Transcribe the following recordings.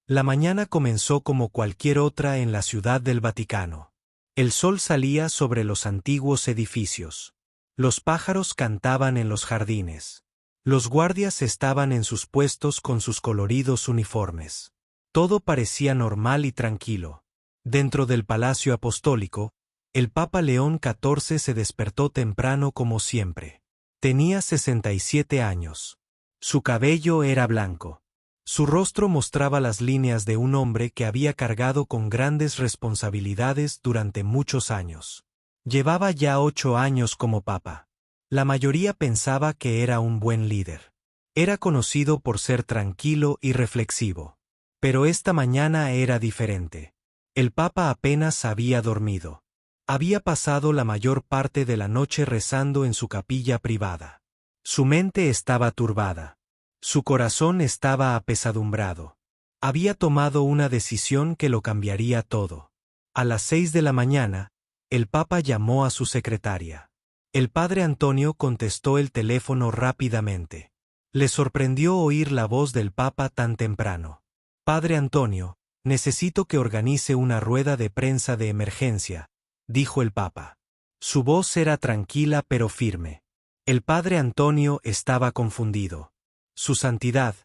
La mañana comenzó como cualquier otra en la Ciudad del Vaticano. El sol salía sobre los antiguos edificios. Los pájaros cantaban en los jardines. Los guardias estaban en sus puestos con sus coloridos uniformes. Todo parecía normal y tranquilo. Dentro del Palacio Apostólico, el Papa León XIV se despertó temprano como siempre. Tenía 67 años. Su cabello era blanco. Su rostro mostraba las líneas de un hombre que había cargado con grandes responsabilidades durante muchos años. Llevaba ya 8 años como papa. La mayoría pensaba que era un buen líder. Era conocido por ser tranquilo y reflexivo. Pero esta mañana era diferente. El papa apenas había dormido. Había pasado la mayor parte de la noche rezando en su capilla privada. Su mente estaba turbada. Su corazón estaba apesadumbrado. Había tomado una decisión que lo cambiaría todo. A las 6 de la mañana, el Papa llamó a su secretaria. El padre Antonio contestó el teléfono rápidamente. Le sorprendió oír la voz del Papa tan temprano. Padre Antonio, necesito que organice una rueda de prensa de emergencia, dijo el Papa. Su voz era tranquila pero firme. El padre Antonio estaba confundido. Su Santidad,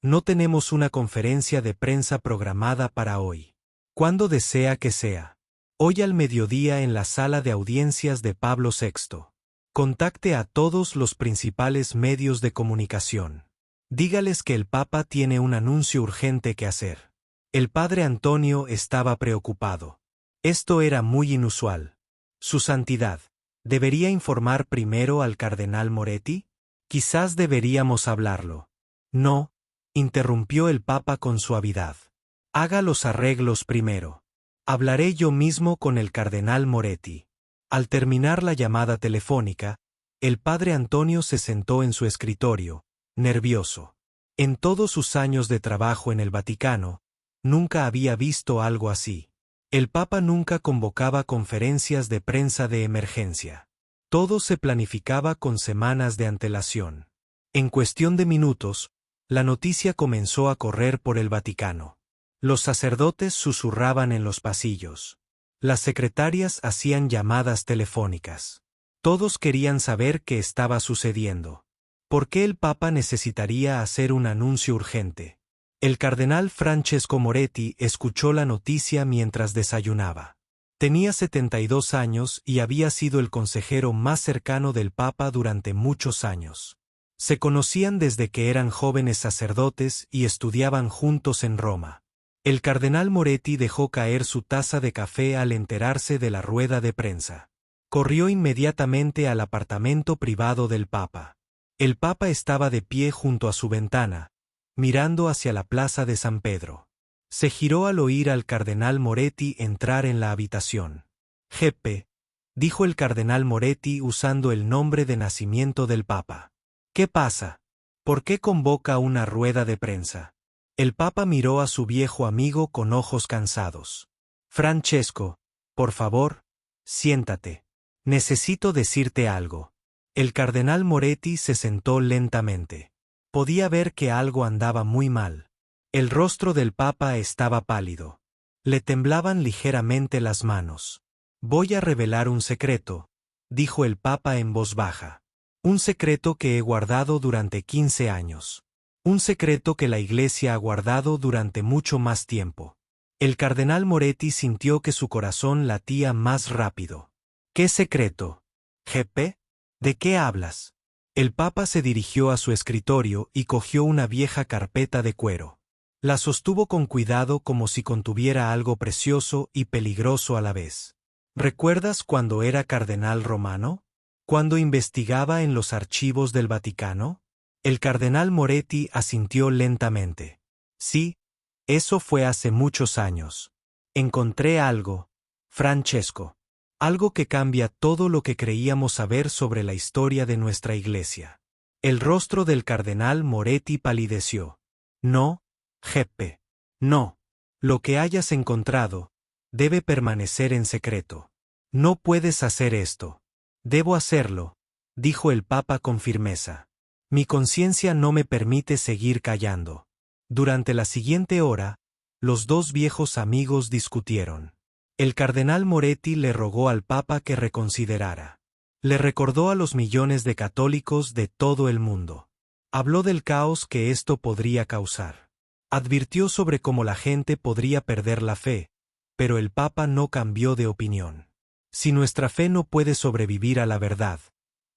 no tenemos una conferencia de prensa programada para hoy. ¿Cuándo desea que sea? Hoy al mediodía en la sala de audiencias de Pablo VI. Contacte a todos los principales medios de comunicación. Dígales que el Papa tiene un anuncio urgente que hacer. El padre Antonio estaba preocupado. Esto era muy inusual. Su Santidad, ¿debería informar primero al cardenal Moretti? Quizás deberíamos hablarlo. No, interrumpió el Papa con suavidad. Haga los arreglos primero. Hablaré yo mismo con el cardenal Moretti. Al terminar la llamada telefónica, el padre Antonio se sentó en su escritorio, nervioso. En todos sus años de trabajo en el Vaticano, nunca había visto algo así. El Papa nunca convocaba conferencias de prensa de emergencia. Todo se planificaba con semanas de antelación. En cuestión de minutos, la noticia comenzó a correr por el Vaticano. Los sacerdotes susurraban en los pasillos. Las secretarias hacían llamadas telefónicas. Todos querían saber qué estaba sucediendo. ¿Por qué el Papa necesitaría hacer un anuncio urgente? El cardenal Francesco Moretti escuchó la noticia mientras desayunaba. Tenía 72 años y había sido el consejero más cercano del Papa durante muchos años. Se conocían desde que eran jóvenes sacerdotes y estudiaban juntos en Roma. El cardenal Moretti dejó caer su taza de café al enterarse de la rueda de prensa. Corrió inmediatamente al apartamento privado del Papa. El Papa estaba de pie junto a su ventana, mirando hacia la plaza de San Pedro. Se giró al oír al cardenal Moretti entrar en la habitación. «Jeppe», dijo el cardenal Moretti usando el nombre de nacimiento del Papa. «¿Qué pasa? ¿Por qué convoca una rueda de prensa?» El Papa miró a su viejo amigo con ojos cansados. «Francesco, por favor, siéntate. Necesito decirte algo». El cardenal Moretti se sentó lentamente. Podía ver que algo andaba muy mal. El rostro del Papa estaba pálido. Le temblaban ligeramente las manos. «Voy a revelar un secreto», dijo el Papa en voz baja. «Un secreto que he guardado durante 15 años. Un secreto que la Iglesia ha guardado durante mucho más tiempo». El cardenal Moretti sintió que su corazón latía más rápido. «¿Qué secreto? Jeppe? ¿De qué hablas?» El Papa se dirigió a su escritorio y cogió una vieja carpeta de cuero. La sostuvo con cuidado como si contuviera algo precioso y peligroso a la vez. ¿Recuerdas cuando era cardenal romano? ¿Cuando investigaba en los archivos del Vaticano? El cardenal Moretti asintió lentamente. Sí, eso fue hace muchos años. Encontré algo, Francesco. Algo que cambia todo lo que creíamos saber sobre la historia de nuestra Iglesia. El rostro del cardenal Moretti palideció. No, Jeppe. No. Lo que hayas encontrado debe permanecer en secreto. No puedes hacer esto. Debo hacerlo, dijo el Papa con firmeza. Mi conciencia no me permite seguir callando. Durante la siguiente hora, los dos viejos amigos discutieron. El cardenal Moretti le rogó al Papa que reconsiderara. Le recordó a los millones de católicos de todo el mundo. Habló del caos que esto podría causar. Advirtió sobre cómo la gente podría perder la fe, pero el Papa no cambió de opinión. Si nuestra fe no puede sobrevivir a la verdad,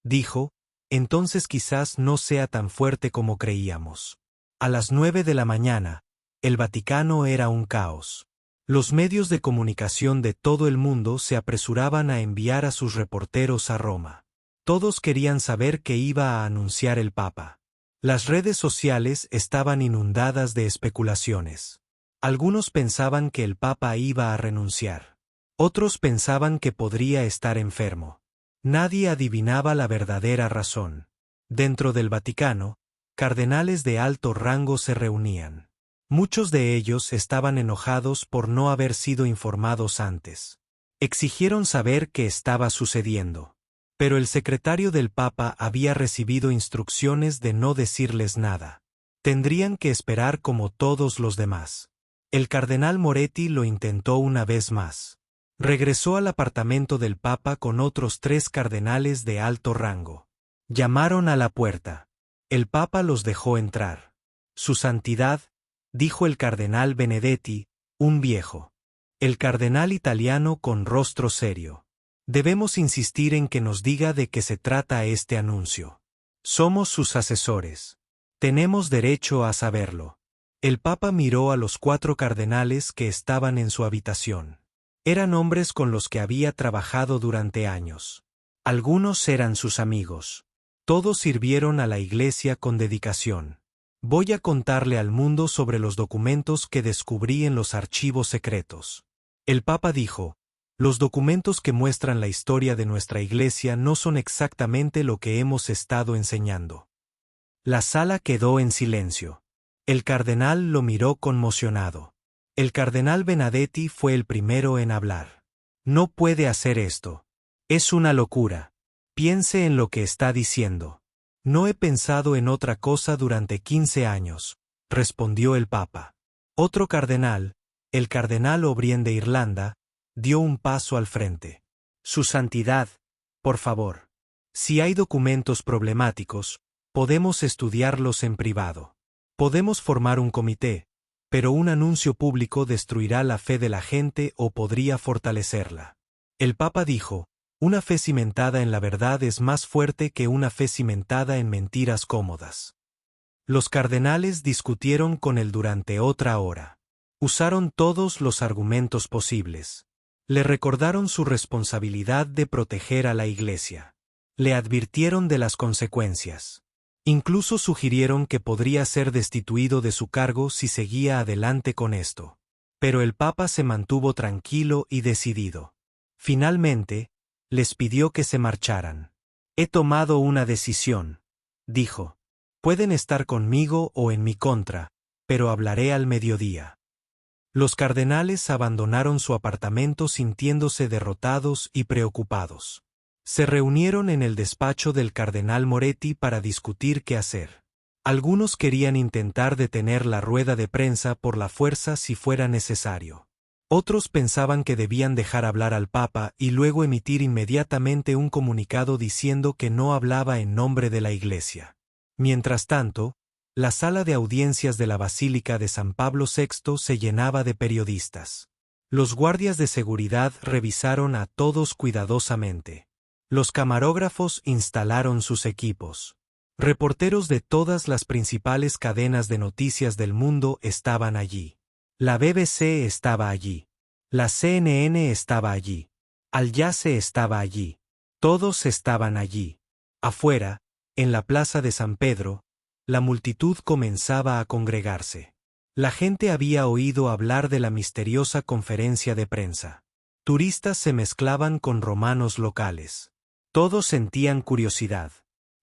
dijo, entonces quizás no sea tan fuerte como creíamos. A las 9 de la mañana, el Vaticano era un caos. Los medios de comunicación de todo el mundo se apresuraban a enviar a sus reporteros a Roma. Todos querían saber qué iba a anunciar el Papa. Las redes sociales estaban inundadas de especulaciones. Algunos pensaban que el Papa iba a renunciar. Otros pensaban que podría estar enfermo. Nadie adivinaba la verdadera razón. Dentro del Vaticano, cardenales de alto rango se reunían. Muchos de ellos estaban enojados por no haber sido informados antes. Exigieron saber qué estaba sucediendo. Pero el secretario del Papa había recibido instrucciones de no decirles nada. Tendrían que esperar como todos los demás. El cardenal Moretti lo intentó una vez más. Regresó al apartamento del Papa con otros 3 cardenales de alto rango. Llamaron a la puerta. El Papa los dejó entrar. Su santidad, dijo el cardenal Benedetti, un viejo. El cardenal italiano con rostro serio. Debemos insistir en que nos diga de qué se trata este anuncio. Somos sus asesores. Tenemos derecho a saberlo. El Papa miró a los 4 cardenales que estaban en su habitación. Eran hombres con los que había trabajado durante años. Algunos eran sus amigos. Todos sirvieron a la Iglesia con dedicación. Voy a contarle al mundo sobre los documentos que descubrí en los archivos secretos. El Papa dijo, los documentos que muestran la historia de nuestra Iglesia no son exactamente lo que hemos estado enseñando. La sala quedó en silencio. El cardenal lo miró conmocionado. El cardenal Benedetti fue el primero en hablar. No puede hacer esto. Es una locura. Piense en lo que está diciendo. No he pensado en otra cosa durante 15 años, respondió el Papa. Otro cardenal, el cardenal O'Brien de Irlanda, dio un paso al frente. Su santidad, por favor. Si hay documentos problemáticos, podemos estudiarlos en privado. Podemos formar un comité, pero un anuncio público destruirá la fe de la gente o podría fortalecerla. El Papa dijo, una fe cimentada en la verdad es más fuerte que una fe cimentada en mentiras cómodas. Los cardenales discutieron con él durante otra hora. Usaron todos los argumentos posibles. Le recordaron su responsabilidad de proteger a la Iglesia. Le advirtieron de las consecuencias. Incluso sugirieron que podría ser destituido de su cargo si seguía adelante con esto. Pero el Papa se mantuvo tranquilo y decidido. Finalmente, les pidió que se marcharan. He tomado una decisión, dijo. Pueden estar conmigo o en mi contra, pero hablaré al mediodía. Los cardenales abandonaron su apartamento sintiéndose derrotados y preocupados. Se reunieron en el despacho del cardenal Moretti para discutir qué hacer. Algunos querían intentar detener la rueda de prensa por la fuerza si fuera necesario. Otros pensaban que debían dejar hablar al Papa y luego emitir inmediatamente un comunicado diciendo que no hablaba en nombre de la Iglesia. Mientras tanto, la sala de audiencias de la Basílica de San Pablo VI se llenaba de periodistas. Los guardias de seguridad revisaron a todos cuidadosamente. Los camarógrafos instalaron sus equipos. Reporteros de todas las principales cadenas de noticias del mundo estaban allí. La BBC estaba allí. La CNN estaba allí. Al Jazeera estaba allí. Todos estaban allí. Afuera, en la plaza de San Pedro, la multitud comenzaba a congregarse. La gente había oído hablar de la misteriosa conferencia de prensa. Turistas se mezclaban con romanos locales. Todos sentían curiosidad.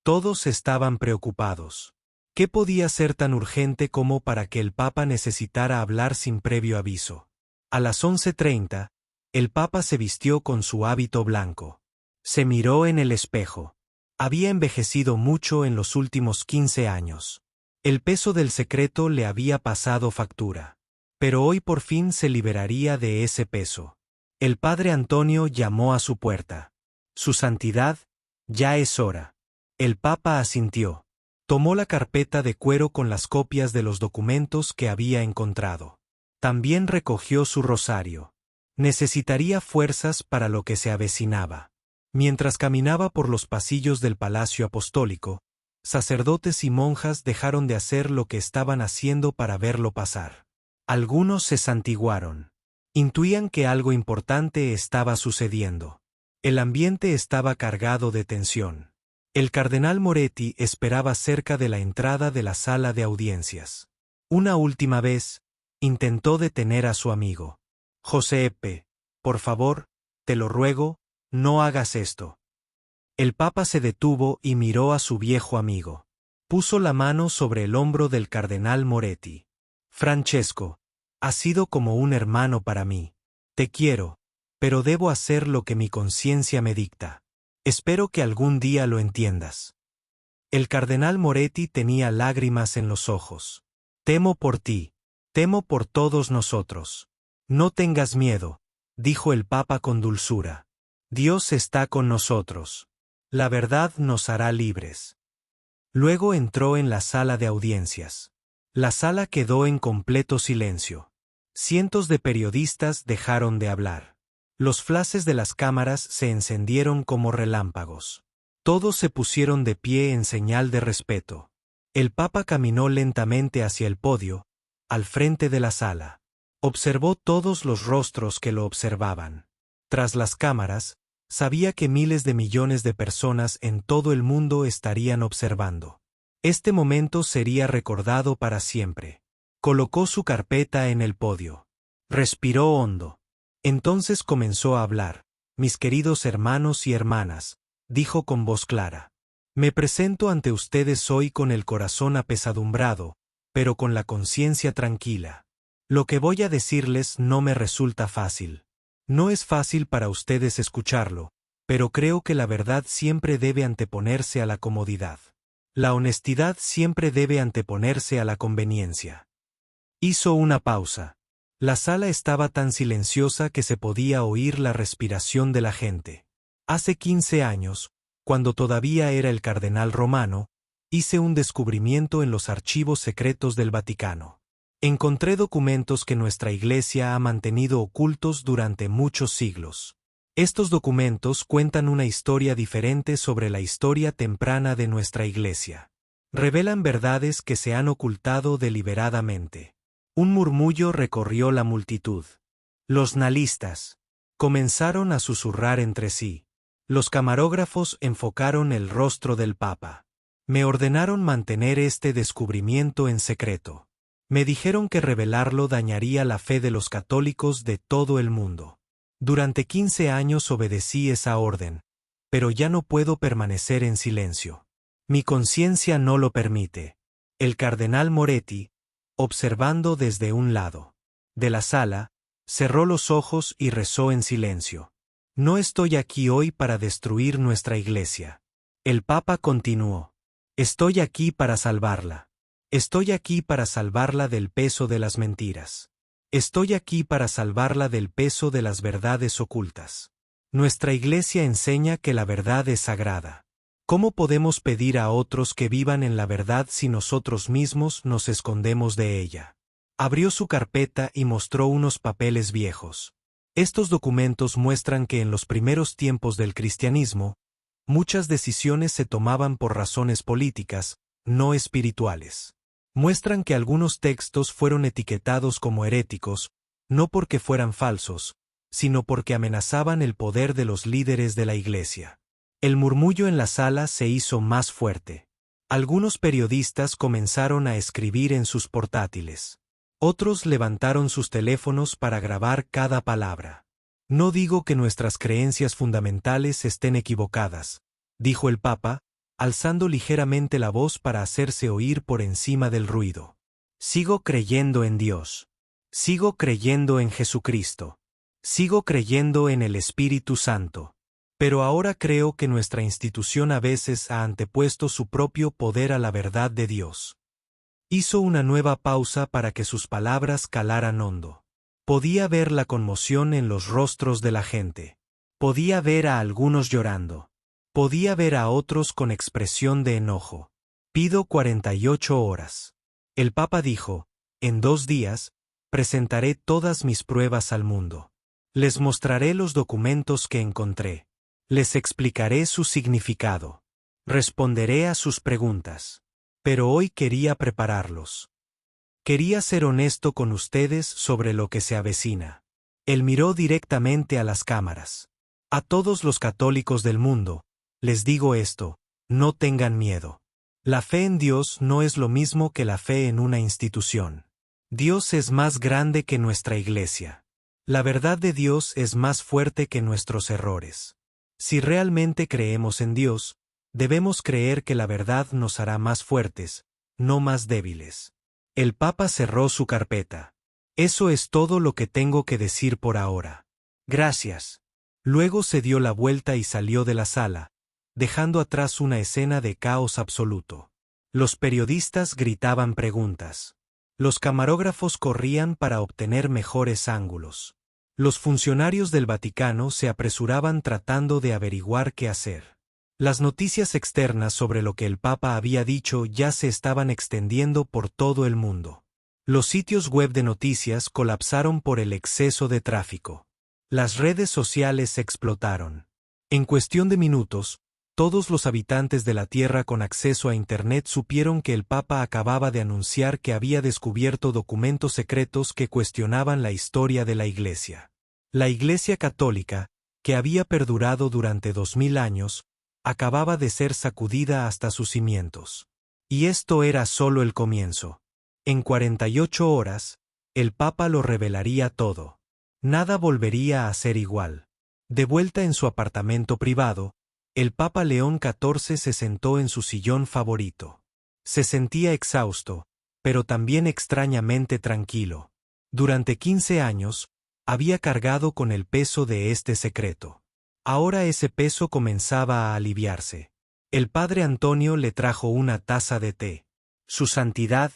Todos estaban preocupados. ¿Qué podía ser tan urgente como para que el Papa necesitara hablar sin previo aviso? A las 11:30, el Papa se vistió con su hábito blanco. Se miró en el espejo. Había envejecido mucho en los últimos 15 años. El peso del secreto le había pasado factura. pero hoy por fin se liberaría de ese peso. El padre Antonio llamó a su puerta. Su santidad, ya es hora. El papa asintió. Tomó la carpeta de cuero con las copias de los documentos que había encontrado. También recogió su rosario. Necesitaría fuerzas para lo que se avecinaba. Mientras caminaba por los pasillos del Palacio Apostólico, sacerdotes y monjas dejaron de hacer lo que estaban haciendo para verlo pasar. Algunos se santiguaron. Intuían que algo importante estaba sucediendo. El ambiente estaba cargado de tensión. El cardenal Moretti esperaba cerca de la entrada de la sala de audiencias. Una última vez, intentó detener a su amigo. Giuseppe, por favor, te lo ruego, no hagas esto. El papa se detuvo y miró a su viejo amigo. Puso la mano sobre el hombro del cardenal Moretti. Francesco, has sido como un hermano para mí. Te quiero, pero debo hacer lo que mi conciencia me dicta. Espero que algún día lo entiendas. El cardenal Moretti tenía lágrimas en los ojos. Temo por ti, temo por todos nosotros. No tengas miedo, dijo el papa con dulzura. Dios está con nosotros. La verdad nos hará libres. Luego entró en la sala de audiencias. La sala quedó en completo silencio. Cientos de periodistas dejaron de hablar. Los flashes de las cámaras se encendieron como relámpagos. Todos se pusieron de pie en señal de respeto. El papa caminó lentamente hacia el podio, al frente de la sala. Observó todos los rostros que lo observaban. Tras las cámaras, sabía que miles de millones de personas en todo el mundo estarían observando. Este momento sería recordado para siempre. Colocó su carpeta en el podio. Respiró hondo. Entonces comenzó a hablar. Mis queridos hermanos y hermanas, dijo con voz clara. Me presento ante ustedes hoy con el corazón apesadumbrado, pero con la conciencia tranquila. Lo que voy a decirles no me resulta fácil. No es fácil para ustedes escucharlo, pero creo que la verdad siempre debe anteponerse a la comodidad. La honestidad siempre debe anteponerse a la conveniencia. Hizo una pausa. La sala estaba tan silenciosa que se podía oír la respiración de la gente. Hace 15 años, cuando todavía era el cardenal romano, hice un descubrimiento en los archivos secretos del Vaticano. Encontré documentos que nuestra Iglesia ha mantenido ocultos durante muchos siglos. Estos documentos cuentan una historia diferente sobre la historia temprana de nuestra Iglesia. Revelan verdades que se han ocultado deliberadamente. Un murmullo recorrió la multitud. Los analistas comenzaron a susurrar entre sí. Los camarógrafos enfocaron el rostro del Papa. Me ordenaron mantener este descubrimiento en secreto. Me dijeron que revelarlo dañaría la fe de los católicos de todo el mundo. Durante 15 años obedecí esa orden, pero ya no puedo permanecer en silencio. Mi conciencia no lo permite. El cardenal Moretti, observando desde un lado de la sala, cerró los ojos y rezó en silencio. No estoy aquí hoy para destruir nuestra Iglesia. El Papa continuó. Estoy aquí para salvarla. Estoy aquí para salvarla del peso de las mentiras. Estoy aquí para salvarla del peso de las verdades ocultas. Nuestra Iglesia enseña que la verdad es sagrada. ¿Cómo podemos pedir a otros que vivan en la verdad si nosotros mismos nos escondemos de ella? Abrió su carpeta y mostró unos papeles viejos. Estos documentos muestran que en los primeros tiempos del cristianismo, muchas decisiones se tomaban por razones políticas, no espirituales. Muestran que algunos textos fueron etiquetados como heréticos, no porque fueran falsos, sino porque amenazaban el poder de los líderes de la Iglesia. El murmullo en la sala se hizo más fuerte. Algunos periodistas comenzaron a escribir en sus portátiles. Otros levantaron sus teléfonos para grabar cada palabra. No digo que nuestras creencias fundamentales estén equivocadas, dijo el Papa, alzando ligeramente la voz para hacerse oír por encima del ruido. Sigo creyendo en Dios. Sigo creyendo en Jesucristo. Sigo creyendo en el Espíritu Santo. Pero ahora creo que nuestra institución a veces ha antepuesto su propio poder a la verdad de Dios. Hizo una nueva pausa para que sus palabras calaran hondo. Podía ver la conmoción en los rostros de la gente. Podía ver a algunos llorando. Podía ver a otros con expresión de enojo. Pido 48 horas. El Papa dijo, en 2 días, presentaré todas mis pruebas al mundo. Les mostraré los documentos que encontré. Les explicaré su significado. Responderé a sus preguntas. Pero hoy quería prepararlos. Quería ser honesto con ustedes sobre lo que se avecina. Él miró directamente a las cámaras. A todos los católicos del mundo, les digo esto, no tengan miedo. La fe en Dios no es lo mismo que la fe en una institución. Dios es más grande que nuestra iglesia. La verdad de Dios es más fuerte que nuestros errores. Si realmente creemos en Dios, debemos creer que la verdad nos hará más fuertes, no más débiles. El Papa cerró su carpeta. Eso es todo lo que tengo que decir por ahora. Gracias. Luego se dio la vuelta y salió de la sala, dejando atrás una escena de caos absoluto. Los periodistas gritaban preguntas. Los camarógrafos corrían para obtener mejores ángulos. Los funcionarios del Vaticano se apresuraban tratando de averiguar qué hacer. Las noticias externas sobre lo que el Papa había dicho ya se estaban extendiendo por todo el mundo. Los sitios web de noticias colapsaron por el exceso de tráfico. Las redes sociales explotaron. En cuestión de minutos, todos los habitantes de la Tierra con acceso a Internet supieron que el Papa acababa de anunciar que había descubierto documentos secretos que cuestionaban la historia de la Iglesia. La Iglesia católica, que había perdurado durante 2000 años, acababa de ser sacudida hasta sus cimientos. Y esto era solo el comienzo. En 48 horas, el Papa lo revelaría todo. Nada volvería a ser igual. De vuelta en su apartamento privado, el Papa León XIV se sentó en su sillón favorito. Se sentía exhausto, pero también extrañamente tranquilo. Durante 15 años, había cargado con el peso de este secreto. Ahora ese peso comenzaba a aliviarse. El padre Antonio le trajo una taza de té. Su santidad,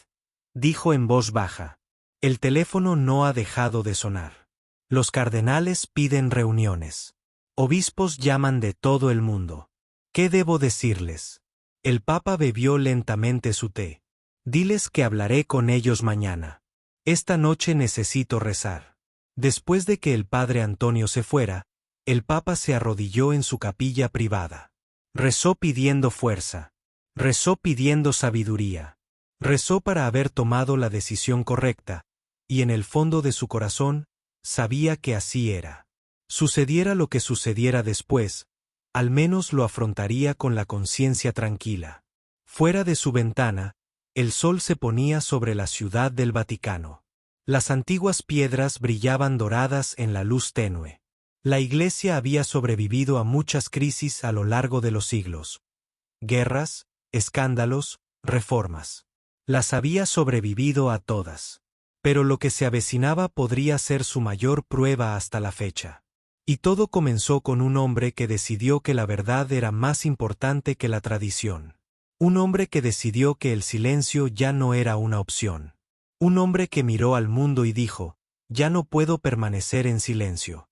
dijo en voz baja. El teléfono no ha dejado de sonar. Los cardenales piden reuniones. Obispos llaman de todo el mundo. ¿Qué debo decirles? El Papa bebió lentamente su té. Diles que hablaré con ellos mañana. Esta noche necesito rezar. Después de que el padre Antonio se fuera, el Papa se arrodilló en su capilla privada. Rezó pidiendo fuerza. Rezó pidiendo sabiduría. Rezó para haber tomado la decisión correcta, y en el fondo de su corazón, sabía que así era. Sucediera lo que sucediera después, al menos lo afrontaría con la conciencia tranquila. Fuera de su ventana, el sol se ponía sobre la ciudad del Vaticano. Las antiguas piedras brillaban doradas en la luz tenue. La Iglesia había sobrevivido a muchas crisis a lo largo de los siglos. Guerras, escándalos, reformas. Las había sobrevivido a todas. Pero lo que se avecinaba podría ser su mayor prueba hasta la fecha. Y todo comenzó con un hombre que decidió que la verdad era más importante que la tradición. Un hombre que decidió que el silencio ya no era una opción. Un hombre que miró al mundo y dijo, ya no puedo permanecer en silencio.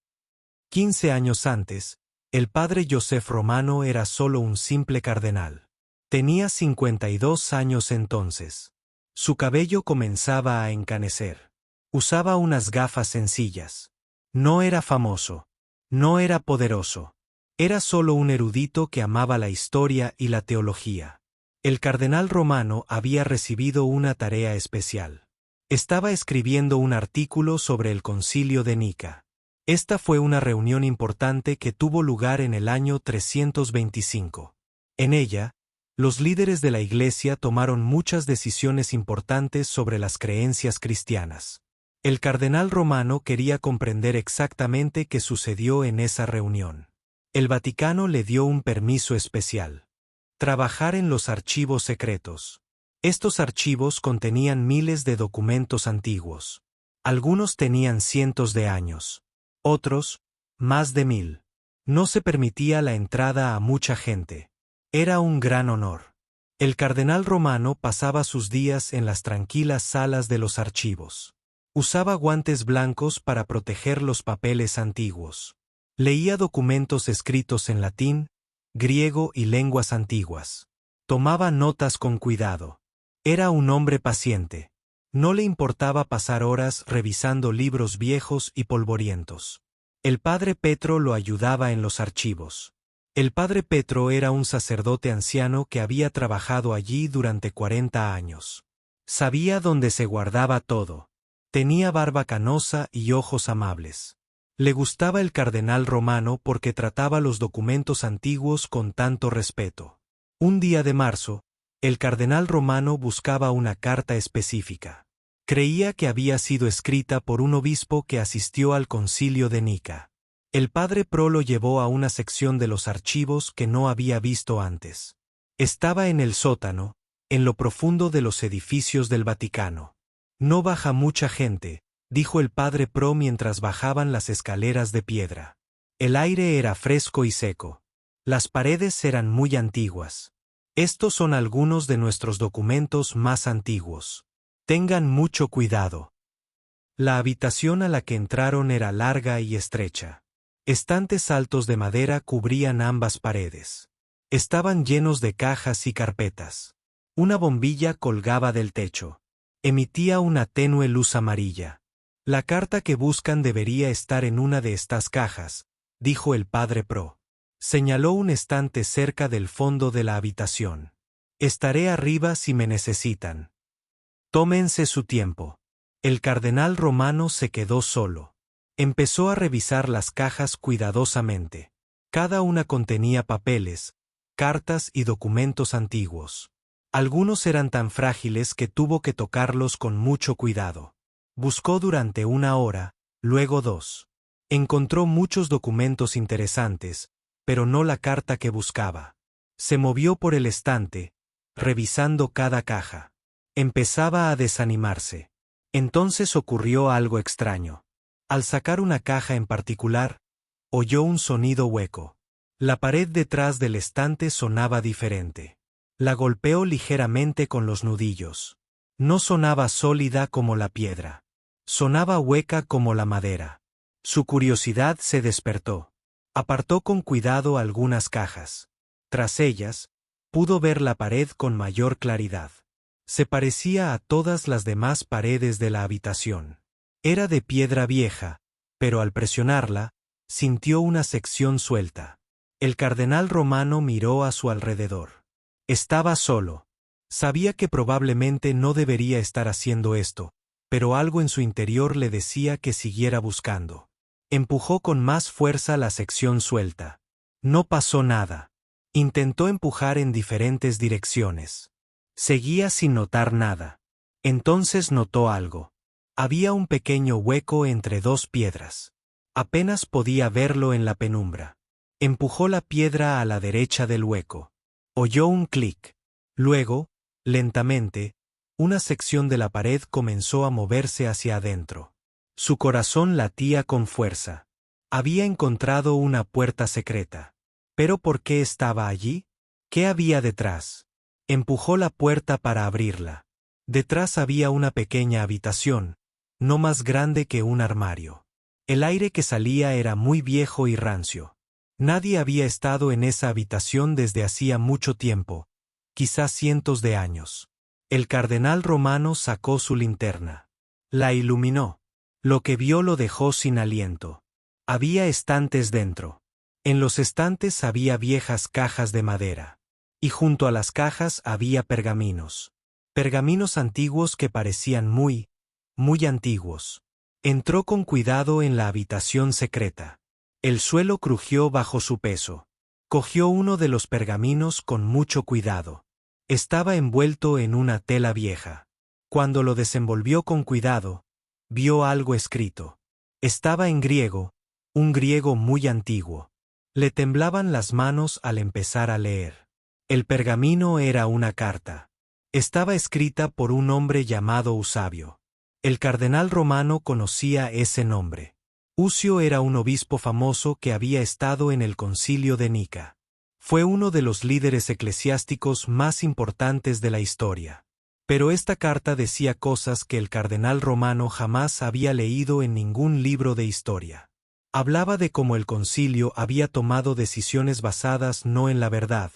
15 años antes, el padre Joseph Romano era solo un simple cardenal. Tenía 52 años entonces. Su cabello comenzaba a encanecer. Usaba unas gafas sencillas. No era famoso. No era poderoso. Era solo un erudito que amaba la historia y la teología. El cardenal Romano había recibido una tarea especial. Estaba escribiendo un artículo sobre el Concilio de Nica. Esta fue una reunión importante que tuvo lugar en el año 325. En ella, los líderes de la Iglesia tomaron muchas decisiones importantes sobre las creencias cristianas. El cardenal Romano quería comprender exactamente qué sucedió en esa reunión. El Vaticano le dio un permiso especial. Trabajar en los archivos secretos. Estos archivos contenían miles de documentos antiguos. Algunos tenían cientos de años. Otros, más de 1000. No se permitía la entrada a mucha gente. Era un gran honor. El cardenal romano pasaba sus días en las tranquilas salas de los archivos. Usaba guantes blancos para proteger los papeles antiguos. Leía documentos escritos en latín, griego y lenguas antiguas. Tomaba notas con cuidado. Era un hombre paciente. No le importaba pasar horas revisando libros viejos y polvorientos. El padre Petro lo ayudaba en los archivos. El padre Petro era un sacerdote anciano que había trabajado allí durante 40 años. Sabía dónde se guardaba todo. Tenía barba canosa y ojos amables. Le gustaba el cardenal romano porque trataba los documentos antiguos con tanto respeto. Un día de marzo, el cardenal romano buscaba una carta específica. Creía que había sido escrita por un obispo que asistió al concilio de Nica. El padre Pro lo llevó a una sección de los archivos que no había visto antes. Estaba en el sótano, en lo profundo de los edificios del Vaticano. No baja mucha gente, dijo el padre Pro mientras bajaban las escaleras de piedra. El aire era fresco y seco. Las paredes eran muy antiguas. Estos son algunos de nuestros documentos más antiguos. Tengan mucho cuidado. La habitación a la que entraron era larga y estrecha. Estantes altos de madera cubrían ambas paredes. Estaban llenos de cajas y carpetas. Una bombilla colgaba del techo. Emitía una tenue luz amarilla. La carta que buscan debería estar en una de estas cajas, dijo el padre Pro. Señaló un estante cerca del fondo de la habitación. Estaré arriba si me necesitan. Tómense su tiempo. El cardenal romano se quedó solo. Empezó a revisar las cajas cuidadosamente. Cada una contenía papeles, cartas y documentos antiguos. Algunos eran tan frágiles que tuvo que tocarlos con mucho cuidado. Buscó durante 1 hora, luego 2. Encontró muchos documentos interesantes, pero no la carta que buscaba. Se movió por el estante, revisando cada caja. Empezaba a desanimarse. Entonces ocurrió algo extraño. Al sacar una caja en particular, oyó un sonido hueco. La pared detrás del estante sonaba diferente. La golpeó ligeramente con los nudillos. No sonaba sólida como la piedra. Sonaba hueca como la madera. Su curiosidad se despertó. Apartó con cuidado algunas cajas. Tras ellas, pudo ver la pared con mayor claridad. Se parecía a todas las demás paredes de la habitación. Era de piedra vieja, pero al presionarla, sintió una sección suelta. El cardenal romano miró a su alrededor. Estaba solo. Sabía que probablemente no debería estar haciendo esto, pero algo en su interior le decía que siguiera buscando. Empujó con más fuerza la sección suelta. No pasó nada. Intentó empujar en diferentes direcciones. Seguía sin notar nada. Entonces notó algo. Había un pequeño hueco entre 2 piedras. Apenas podía verlo en la penumbra. Empujó la piedra a la derecha del hueco. Oyó un clic. Luego, lentamente, una sección de la pared comenzó a moverse hacia adentro. Su corazón latía con fuerza. Había encontrado una puerta secreta. ¿Pero por qué estaba allí? ¿Qué había detrás? Empujó la puerta para abrirla. Detrás había una pequeña habitación, no más grande que un armario. El aire que salía era muy viejo y rancio. Nadie había estado en esa habitación desde hacía mucho tiempo, quizás cientos de años. El cardenal romano sacó su linterna. La iluminó. Lo que vio lo dejó sin aliento. Había estantes dentro. En los estantes había viejas cajas de madera. Y junto a las cajas había pergaminos. Pergaminos antiguos que parecían muy antiguos. Entró con cuidado en la habitación secreta. El suelo crujió bajo su peso. Cogió uno de los pergaminos con mucho cuidado. Estaba envuelto en una tela vieja. Cuando lo desenvolvió con cuidado, vio algo escrito. Estaba en griego, un griego muy antiguo. Le temblaban las manos al empezar a leer. El pergamino era una carta. Estaba escrita por un hombre llamado Eusebio. El cardenal romano conocía ese nombre. Usio era un obispo famoso que había estado en el concilio de Nica. Fue uno de los líderes eclesiásticos más importantes de la historia. Pero esta carta decía cosas que el cardenal Romano jamás había leído en ningún libro de historia. Hablaba de cómo el concilio había tomado decisiones basadas no en la verdad,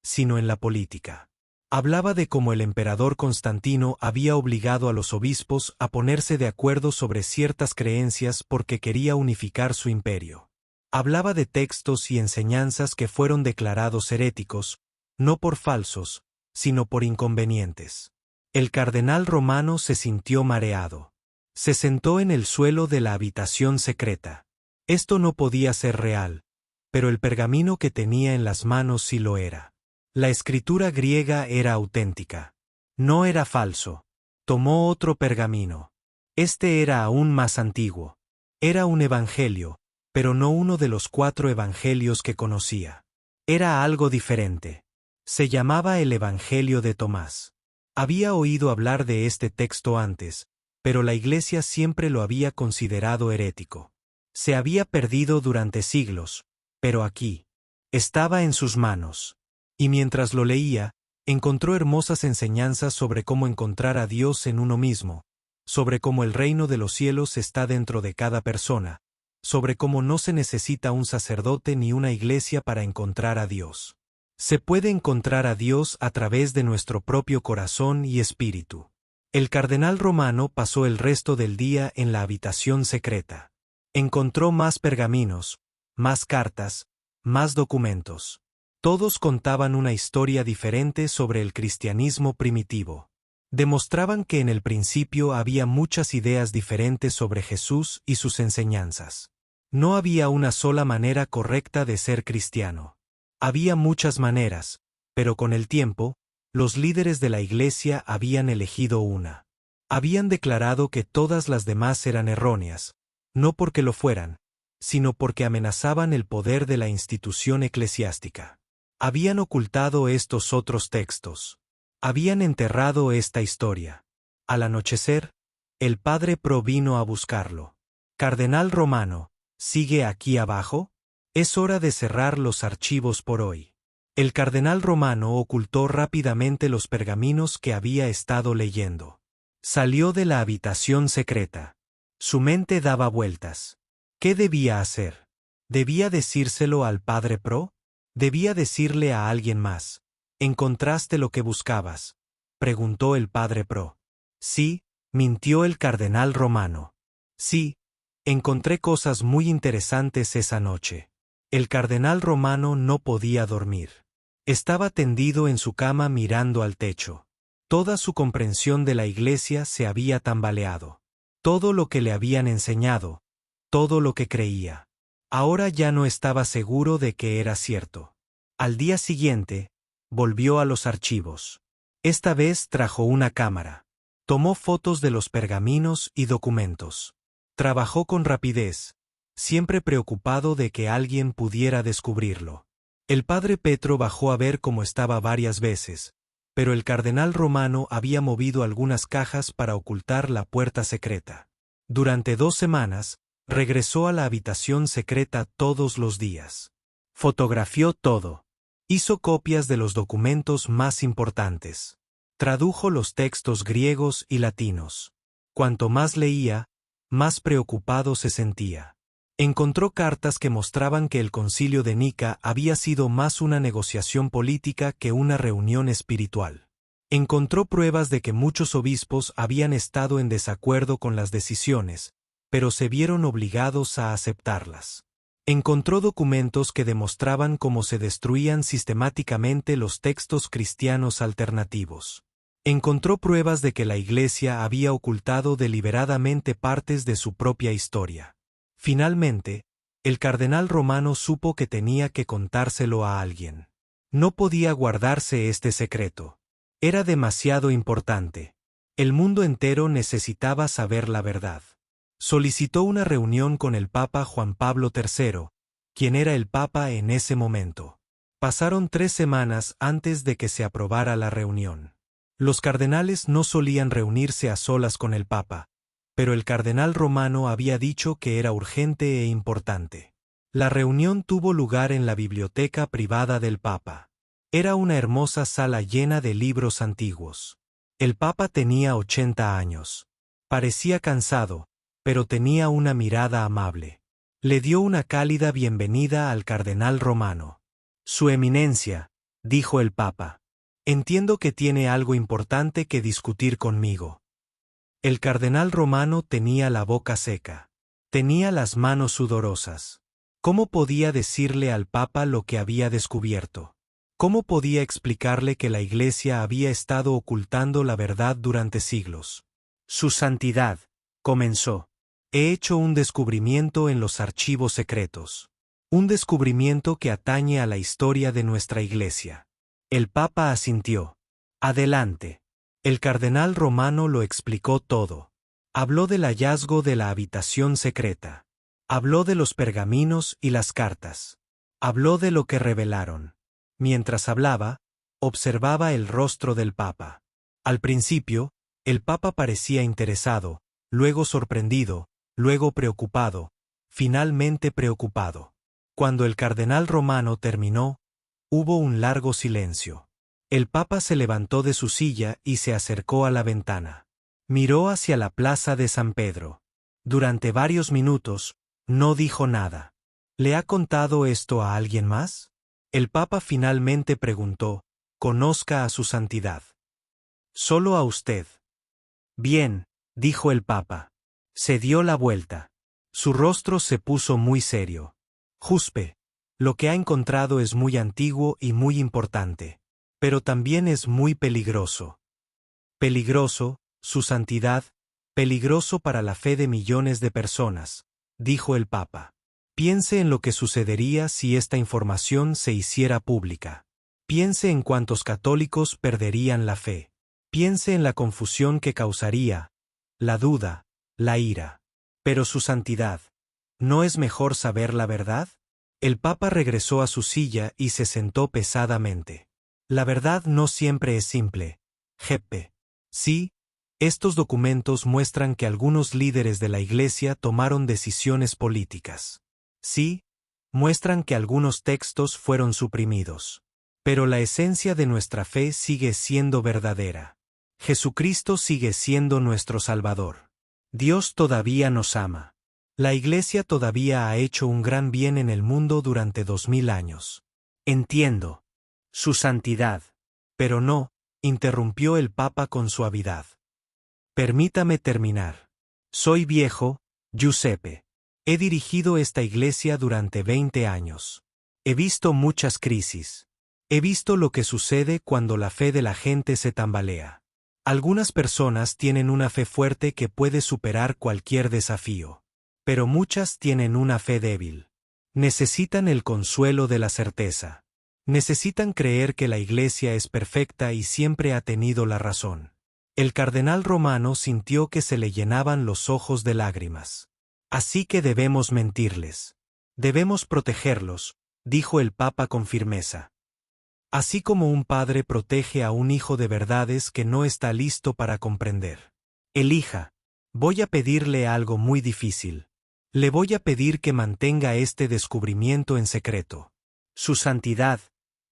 sino en la política. Hablaba de cómo el emperador Constantino había obligado a los obispos a ponerse de acuerdo sobre ciertas creencias porque quería unificar su imperio. Hablaba de textos y enseñanzas que fueron declarados heréticos, no por falsos, sino por inconvenientes. El cardenal Romano se sintió mareado. Se sentó en el suelo de la habitación secreta. Esto no podía ser real, pero el pergamino que tenía en las manos sí lo era. La escritura griega era auténtica. No era falso. Tomó otro pergamino. Este era aún más antiguo. Era un evangelio, pero no uno de los 4 evangelios que conocía. Era algo diferente. Se llamaba el Evangelio de Tomás. Había oído hablar de este texto antes, pero la Iglesia siempre lo había considerado herético. Se había perdido durante siglos, pero aquí estaba en sus manos. Y mientras lo leía, encontró hermosas enseñanzas sobre cómo encontrar a Dios en uno mismo, sobre cómo el reino de los cielos está dentro de cada persona, sobre cómo no se necesita un sacerdote ni una iglesia para encontrar a Dios. Se puede encontrar a Dios a través de nuestro propio corazón y espíritu. El cardenal Romano pasó el resto del día en la habitación secreta. Encontró más pergaminos, más cartas, más documentos. Todos contaban una historia diferente sobre el cristianismo primitivo. Demostraban que en el principio había muchas ideas diferentes sobre Jesús y sus enseñanzas. No había una sola manera correcta de ser cristiano. Había muchas maneras, pero con el tiempo, los líderes de la Iglesia habían elegido una. Habían declarado que todas las demás eran erróneas, no porque lo fueran, sino porque amenazaban el poder de la institución eclesiástica. Habían ocultado estos otros textos. Habían enterrado esta historia. Al anochecer, el padre Pro vino a buscarlo. Cardenal Romano, ¿sigue aquí abajo? Es hora de cerrar los archivos por hoy. El cardenal Romano ocultó rápidamente los pergaminos que había estado leyendo. Salió de la habitación secreta. Su mente daba vueltas. ¿Qué debía hacer? ¿Debía decírselo al padre Pro? ¿Debía decirle a alguien más? ¿Encontraste lo que buscabas?, preguntó el padre Pro. Sí, mintió el cardenal Romano. Sí, encontré cosas muy interesantes esa noche. El cardenal Romano no podía dormir. Estaba tendido en su cama mirando al techo. Toda su comprensión de la Iglesia se había tambaleado. Todo lo que le habían enseñado, todo lo que creía. Ahora ya no estaba seguro de que era cierto. Al día siguiente, volvió a los archivos. Esta vez trajo una cámara. Tomó fotos de los pergaminos y documentos. Trabajó con rapidez, siempre preocupado de que alguien pudiera descubrirlo. El padre Petro bajó a ver cómo estaba varias veces, pero el cardenal Romano había movido algunas cajas para ocultar la puerta secreta. Durante 2 semanas, regresó a la habitación secreta todos los días. Fotografió todo. Hizo copias de los documentos más importantes. Tradujo los textos griegos y latinos. Cuanto más leía, más preocupado se sentía. Encontró cartas que mostraban que el concilio de Nica había sido más una negociación política que una reunión espiritual. Encontró pruebas de que muchos obispos habían estado en desacuerdo con las decisiones, pero se vieron obligados a aceptarlas. Encontró documentos que demostraban cómo se destruían sistemáticamente los textos cristianos alternativos. Encontró pruebas de que la Iglesia había ocultado deliberadamente partes de su propia historia. Finalmente, el cardenal Romano supo que tenía que contárselo a alguien. No podía guardarse este secreto. Era demasiado importante. El mundo entero necesitaba saber la verdad. Solicitó una reunión con el Papa Juan Pablo III, quien era el Papa en ese momento. Pasaron 3 semanas antes de que se aprobara la reunión. Los cardenales no solían reunirse a solas con el Papa, pero el cardenal Romano había dicho que era urgente e importante. La reunión tuvo lugar en la biblioteca privada del Papa. Era una hermosa sala llena de libros antiguos. El Papa tenía 80 años. Parecía cansado, pero tenía una mirada amable. Le dio una cálida bienvenida al cardenal Romano. Su eminencia, dijo el Papa. Entiendo que tiene algo importante que discutir conmigo. El cardenal Romano tenía la boca seca. Tenía las manos sudorosas. ¿Cómo podía decirle al Papa lo que había descubierto? ¿Cómo podía explicarle que la Iglesia había estado ocultando la verdad durante siglos? Su santidad, comenzó. He hecho un descubrimiento en los archivos secretos. Un descubrimiento que atañe a la historia de nuestra Iglesia. El Papa asintió. Adelante. El cardenal Romano lo explicó todo. Habló del hallazgo de la habitación secreta. Habló de los pergaminos y las cartas. Habló de lo que revelaron. Mientras hablaba, observaba el rostro del Papa. Al principio, el Papa parecía interesado, luego sorprendido, luego preocupado, finalmente preocupado. Cuando el cardenal Romano terminó, hubo un largo silencio. El Papa se levantó de su silla y se acercó a la ventana. Miró hacia la plaza de San Pedro. Durante varios minutos, no dijo nada. ¿Le ha contado esto a alguien más? El Papa finalmente preguntó, «¿Conozca a su santidad?» «Solo a usted». «Bien», dijo el Papa. Se dio la vuelta. Su rostro se puso muy serio. «Juspe, lo que ha encontrado es muy antiguo y muy importante. Pero también es muy peligroso». «Peligroso, su santidad, peligroso para la fe de millones de personas», dijo el Papa. Piense en lo que sucedería si esta información se hiciera pública. Piense en cuántos católicos perderían la fe. Piense en la confusión que causaría, la duda, la ira. Pero su santidad, ¿no es mejor saber la verdad? El Papa regresó a su silla y se sentó pesadamente. La verdad no siempre es simple, Jeppe. Sí, estos documentos muestran que algunos líderes de la Iglesia tomaron decisiones políticas. Sí, muestran que algunos textos fueron suprimidos. Pero la esencia de nuestra fe sigue siendo verdadera. Jesucristo sigue siendo nuestro Salvador. Dios todavía nos ama. La Iglesia todavía ha hecho un gran bien en el mundo durante 2000 años. Entiendo. Su santidad. Pero no, interrumpió el Papa con suavidad. Permítame terminar. Soy viejo, Giuseppe. He dirigido esta Iglesia durante 20 años. He visto muchas crisis. He visto lo que sucede cuando la fe de la gente se tambalea. Algunas personas tienen una fe fuerte que puede superar cualquier desafío. Pero muchas tienen una fe débil. Necesitan el consuelo de la certeza. Necesitan creer que la Iglesia es perfecta y siempre ha tenido la razón. El cardenal Romano sintió que se le llenaban los ojos de lágrimas. Así que debemos mentirles. Debemos protegerlos, dijo el Papa con firmeza. Así como un padre protege a un hijo de verdades que no está listo para comprender. Elija. Voy a pedirle algo muy difícil. Le voy a pedir que mantenga este descubrimiento en secreto. Su santidad,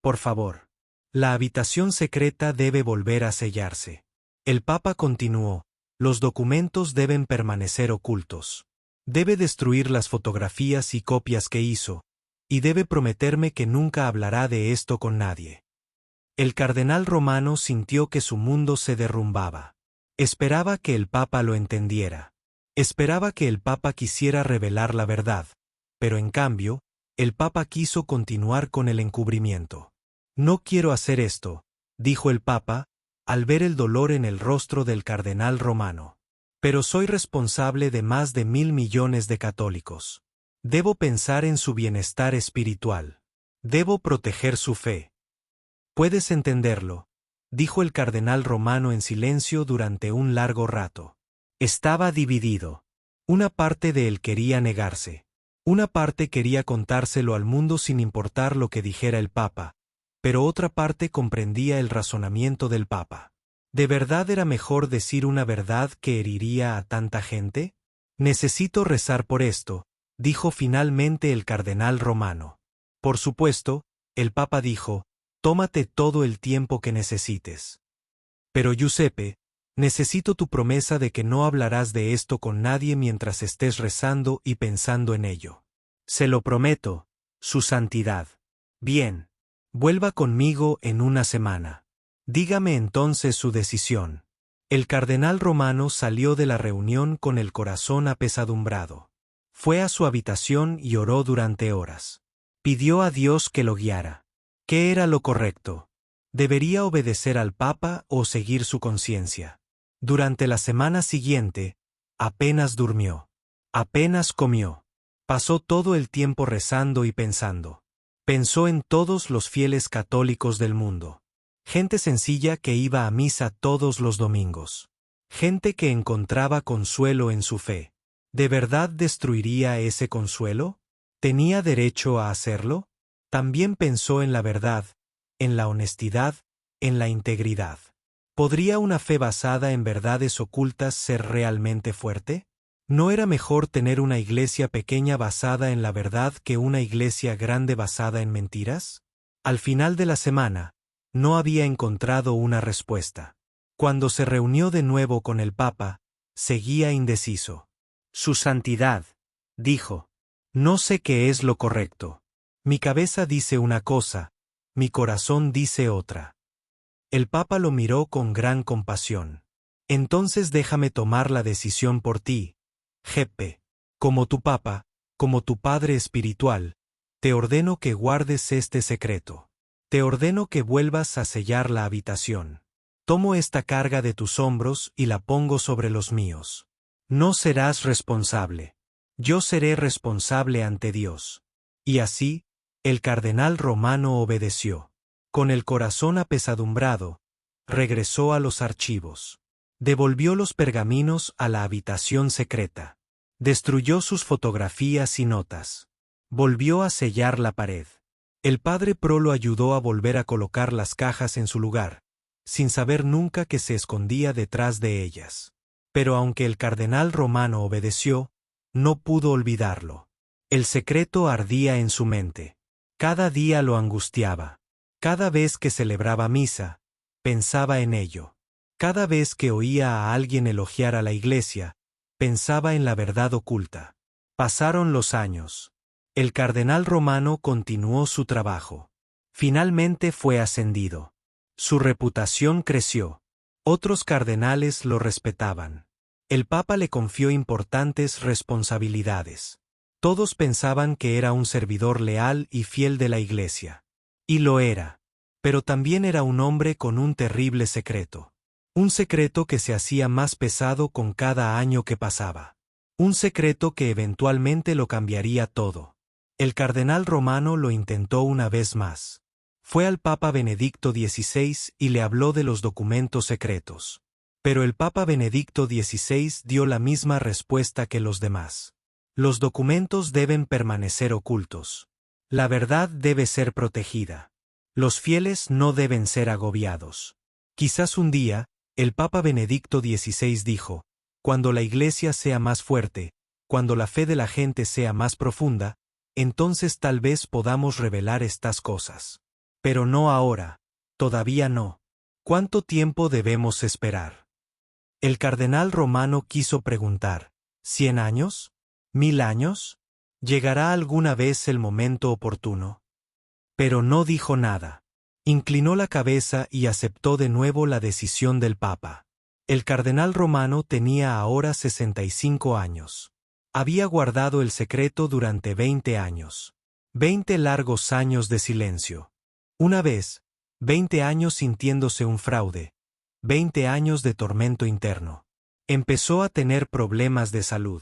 por favor. La habitación secreta debe volver a sellarse. El Papa continuó, los documentos deben permanecer ocultos. Debe destruir las fotografías y copias que hizo, y debe prometerme que nunca hablará de esto con nadie. El cardenal Romano sintió que su mundo se derrumbaba. Esperaba que el Papa lo entendiera. Esperaba que el Papa quisiera revelar la verdad, pero en cambio, el Papa quiso continuar con el encubrimiento. No quiero hacer esto, dijo el Papa, al ver el dolor en el rostro del cardenal Romano. Pero soy responsable de más de 1.000 millones de católicos. Debo pensar en su bienestar espiritual. Debo proteger su fe. Puedes entenderlo, dijo el cardenal Romano en silencio durante un largo rato. Estaba dividido. Una parte de él quería negarse. Una parte quería contárselo al mundo sin importar lo que dijera el Papa, pero otra parte comprendía el razonamiento del Papa. ¿De verdad era mejor decir una verdad que heriría a tanta gente? Necesito rezar por esto, dijo finalmente el cardenal Romano. Por supuesto, el Papa dijo, tómate todo el tiempo que necesites. Pero Giuseppe, necesito tu promesa de que no hablarás de esto con nadie mientras estés rezando y pensando en ello. Se lo prometo, Su Santidad. Bien. Vuelva conmigo en una semana. Dígame entonces su decisión. El cardenal Romano salió de la reunión con el corazón apesadumbrado. Fue a su habitación y oró durante horas. Pidió a Dios que lo guiara. ¿Qué era lo correcto? ¿Debería obedecer al Papa o seguir su conciencia? Durante la semana siguiente, apenas durmió. Apenas comió. Pasó todo el tiempo rezando y pensando. Pensó en todos los fieles católicos del mundo. Gente sencilla que iba a misa todos los domingos. Gente que encontraba consuelo en su fe. ¿De verdad destruiría ese consuelo? ¿Tenía derecho a hacerlo? También pensó en la verdad, en la honestidad, en la integridad. ¿Podría una fe basada en verdades ocultas ser realmente fuerte? ¿No era mejor tener una iglesia pequeña basada en la verdad que una iglesia grande basada en mentiras? Al final de la semana, no había encontrado una respuesta. Cuando se reunió de nuevo con el Papa, seguía indeciso. Su Santidad, dijo, no sé qué es lo correcto. Mi cabeza dice una cosa, mi corazón dice otra. El Papa lo miró con gran compasión. Entonces déjame tomar la decisión por ti, Jeppe. Como tu Papa, como tu Padre espiritual, te ordeno que guardes este secreto. Te ordeno que vuelvas a sellar la habitación. Tomo esta carga de tus hombros y la pongo sobre los míos. No serás responsable. Yo seré responsable ante Dios. Y así, el cardenal Romano obedeció. Con el corazón apesadumbrado, regresó a los archivos. Devolvió los pergaminos a la habitación secreta. Destruyó sus fotografías y notas. Volvió a sellar la pared. El padre Pro lo ayudó a volver a colocar las cajas en su lugar, sin saber nunca que se escondía detrás de ellas. Pero aunque el cardenal Romano obedeció, no pudo olvidarlo. El secreto ardía en su mente. Cada día lo angustiaba. Cada vez que celebraba misa, pensaba en ello. Cada vez que oía a alguien elogiar a la iglesia, pensaba en la verdad oculta. Pasaron los años. El cardenal Romano continuó su trabajo. Finalmente fue ascendido. Su reputación creció. Otros cardenales lo respetaban. El Papa le confió importantes responsabilidades. Todos pensaban que era un servidor leal y fiel de la Iglesia. Y lo era. Pero también era un hombre con un terrible secreto. Un secreto que se hacía más pesado con cada año que pasaba. Un secreto que eventualmente lo cambiaría todo. El cardenal Romano lo intentó una vez más. Fue al Papa Benedicto XVI y le habló de los documentos secretos. Pero el Papa Benedicto XVI dio la misma respuesta que los demás. Los documentos deben permanecer ocultos. La verdad debe ser protegida. Los fieles no deben ser agobiados. Quizás un día, el Papa Benedicto XVI dijo, cuando la Iglesia sea más fuerte, cuando la fe de la gente sea más profunda, entonces tal vez podamos revelar estas cosas. Pero no ahora, todavía no. ¿Cuánto tiempo debemos esperar? El cardenal Romano quiso preguntar, ¿100 años? ¿1000 años? ¿Llegará alguna vez el momento oportuno? Pero no dijo nada. Inclinó la cabeza y aceptó de nuevo la decisión del Papa. El cardenal Romano tenía ahora 65 años. Había guardado el secreto durante 20 años. 20 largos años de silencio. Una vez, 20 años sintiéndose un fraude. 20 años de tormento interno. Empezó a tener problemas de salud.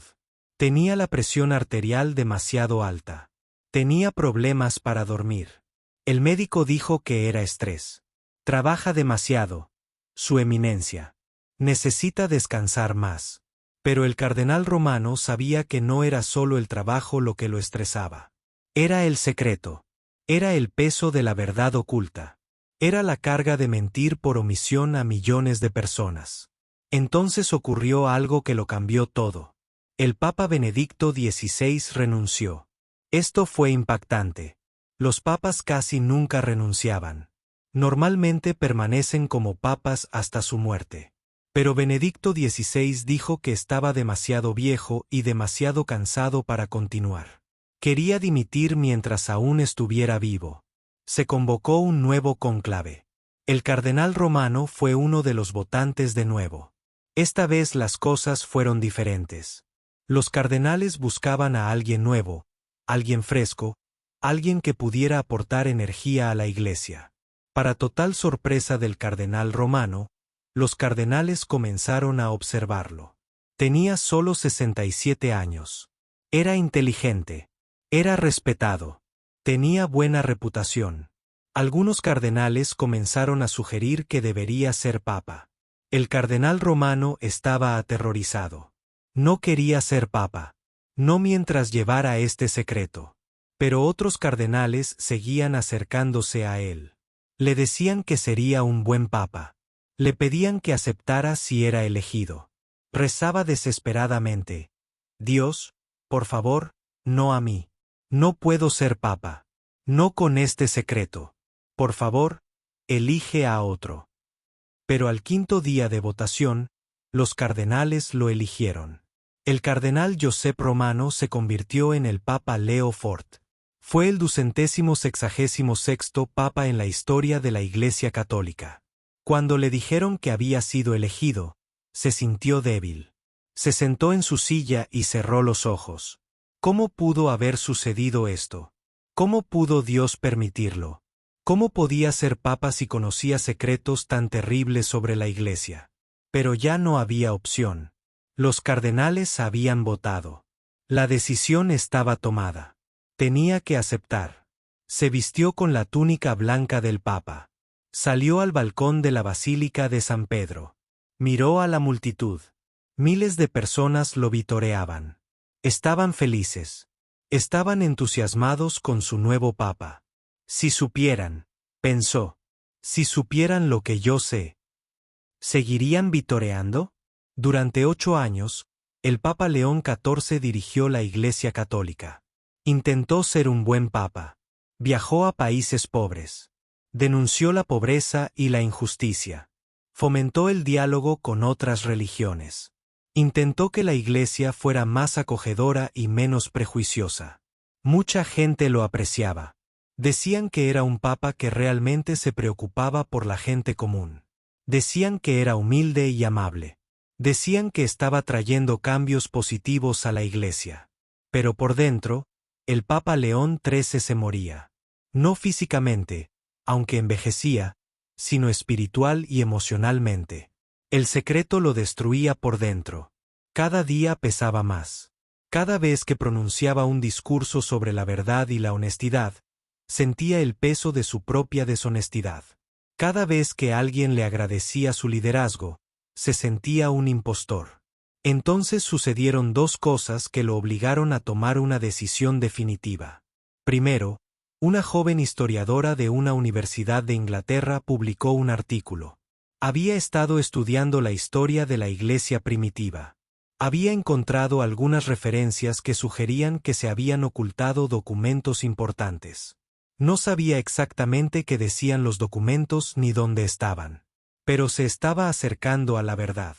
Tenía la presión arterial demasiado alta. Tenía problemas para dormir. El médico dijo que era estrés. Trabaja demasiado, Su Eminencia. Necesita descansar más. Pero el cardenal Romano sabía que no era solo el trabajo lo que lo estresaba. Era el secreto. Era el peso de la verdad oculta. Era la carga de mentir por omisión a millones de personas. Entonces ocurrió algo que lo cambió todo. El Papa Benedicto XVI renunció. Esto fue impactante. Los papas casi nunca renunciaban. Normalmente permanecen como papas hasta su muerte. Pero Benedicto XVI dijo que estaba demasiado viejo y demasiado cansado para continuar. Quería dimitir mientras aún estuviera vivo. Se convocó un nuevo cónclave. El cardenal Romano fue uno de los votantes de nuevo. Esta vez las cosas fueron diferentes. Los cardenales buscaban a alguien nuevo, alguien fresco, alguien que pudiera aportar energía a la Iglesia. Para total sorpresa del cardenal Romano, los cardenales comenzaron a observarlo. Tenía solo 67 años. Era inteligente. Era respetado. Tenía buena reputación. Algunos cardenales comenzaron a sugerir que debería ser papa. El cardenal Romano estaba aterrorizado. No quería ser papa. No mientras llevara este secreto. Pero otros cardenales seguían acercándose a él. Le decían que sería un buen papa. Le pedían que aceptara si era elegido. Rezaba desesperadamente. Dios, por favor, no a mí. No puedo ser papa. No con este secreto. Por favor, elige a otro. Pero al quinto día de votación, los cardenales lo eligieron. El cardenal Josep Romano se convirtió en el Papa Leo IV. Fue el 266º Papa en la historia de la Iglesia Católica. Cuando le dijeron que había sido elegido, se sintió débil. Se sentó en su silla y cerró los ojos. ¿Cómo pudo haber sucedido esto? ¿Cómo pudo Dios permitirlo? ¿Cómo podía ser papa si conocía secretos tan terribles sobre la Iglesia? Pero ya no había opción. Los cardenales habían votado. La decisión estaba tomada. Tenía que aceptar. Se vistió con la túnica blanca del Papa. Salió al balcón de la Basílica de San Pedro. Miró a la multitud. Miles de personas lo vitoreaban. Estaban felices. Estaban entusiasmados con su nuevo Papa. Si supieran, pensó, si supieran lo que yo sé. ¿Seguirían vitoreando? Durante 8 años, el Papa León XIV dirigió la Iglesia Católica. Intentó ser un buen papa. Viajó a países pobres. Denunció la pobreza y la injusticia. Fomentó el diálogo con otras religiones. Intentó que la Iglesia fuera más acogedora y menos prejuiciosa. Mucha gente lo apreciaba. Decían que era un papa que realmente se preocupaba por la gente común. Decían que era humilde y amable. Decían que estaba trayendo cambios positivos a la Iglesia. Pero por dentro, el Papa León XIII se moría. No físicamente, aunque envejecía, sino espiritual y emocionalmente. El secreto lo destruía por dentro. Cada día pesaba más. Cada vez que pronunciaba un discurso sobre la verdad y la honestidad, sentía el peso de su propia deshonestidad. Cada vez que alguien le agradecía su liderazgo, se sentía un impostor. Entonces sucedieron 2 cosas que lo obligaron a tomar una decisión definitiva. Primero, una joven historiadora de una universidad de Inglaterra publicó un artículo. Había estado estudiando la historia de la Iglesia primitiva. Había encontrado algunas referencias que sugerían que se habían ocultado documentos importantes. No sabía exactamente qué decían los documentos ni dónde estaban. Pero se estaba acercando a la verdad.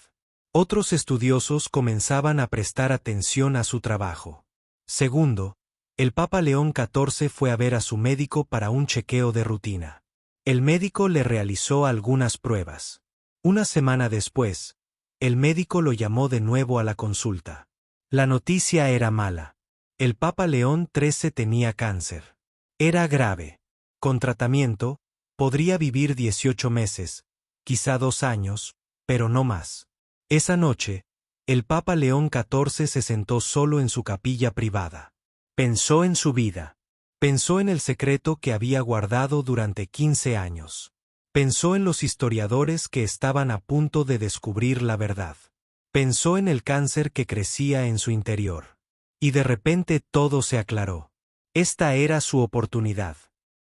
Otros estudiosos comenzaban a prestar atención a su trabajo. Segundo, el Papa León XIV fue a ver a su médico para un chequeo de rutina. El médico le realizó algunas pruebas. Una semana después, el médico lo llamó de nuevo a la consulta. La noticia era mala. El Papa León XIII tenía cáncer. Era grave. Con tratamiento, podría vivir 18 meses, quizá 2 años, pero no más. Esa noche, el Papa León XIV se sentó solo en su capilla privada. Pensó en su vida. Pensó en el secreto que había guardado durante 15 años. Pensó en los historiadores que estaban a punto de descubrir la verdad. Pensó en el cáncer que crecía en su interior. Y de repente todo se aclaró. Esta era su oportunidad.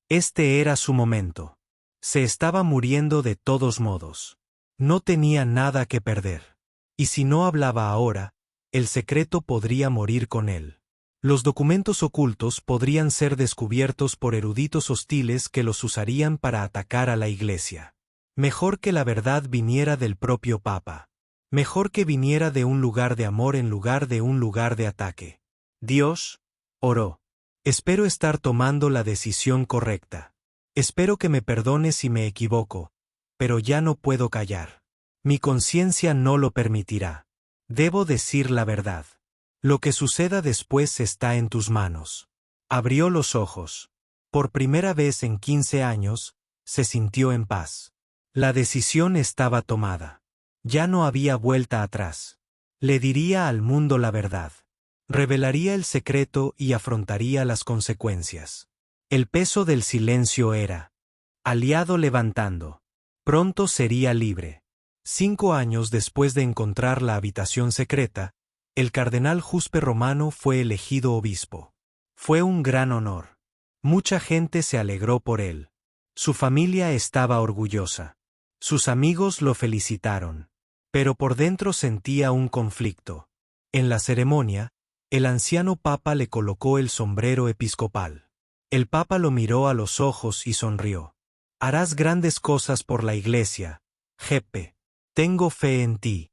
Este era su momento. Se estaba muriendo de todos modos. No tenía nada que perder. Y si no hablaba ahora, el secreto podría morir con él. Los documentos ocultos podrían ser descubiertos por eruditos hostiles que los usarían para atacar a la Iglesia. Mejor que la verdad viniera del propio Papa. Mejor que viniera de un lugar de amor en lugar de un lugar de ataque. Dios, oró. Espero estar tomando la decisión correcta. Espero que me perdone si me equivoco, pero ya no puedo callar. Mi conciencia no lo permitirá. Debo decir la verdad. Lo que suceda después está en tus manos. Abrió los ojos. Por primera vez en 15 años, se sintió en paz. La decisión estaba tomada. Ya no había vuelta atrás. Le diría al mundo la verdad. Revelaría el secreto y afrontaría las consecuencias. El peso del silencio era aliado levantando. Pronto sería libre. 5 años después de encontrar la habitación secreta, el cardenal Giuseppe Romano fue elegido obispo. Fue un gran honor. Mucha gente se alegró por él. Su familia estaba orgullosa. Sus amigos lo felicitaron. Pero por dentro sentía un conflicto. En la ceremonia, el anciano papa le colocó el sombrero episcopal. El papa lo miró a los ojos y sonrió. Harás grandes cosas por la Iglesia, Jeppe. Tengo fe en ti.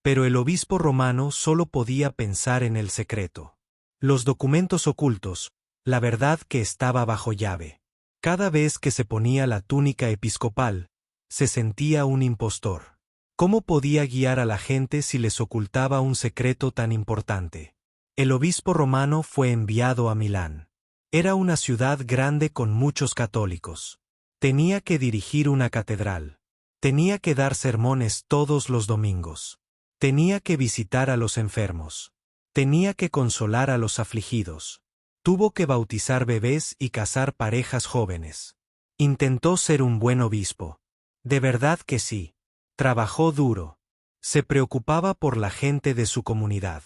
Pero el obispo romano solo podía pensar en el secreto. Los documentos ocultos, la verdad que estaba bajo llave. Cada vez que se ponía la túnica episcopal, se sentía un impostor. ¿Cómo podía guiar a la gente si les ocultaba un secreto tan importante? El obispo romano fue enviado a Milán. Era una ciudad grande con muchos católicos. Tenía que dirigir una catedral. Tenía que dar sermones todos los domingos. Tenía que visitar a los enfermos. Tenía que consolar a los afligidos. Tuvo que bautizar bebés y casar parejas jóvenes. Intentó ser un buen obispo. De verdad que sí. Trabajó duro. Se preocupaba por la gente de su comunidad.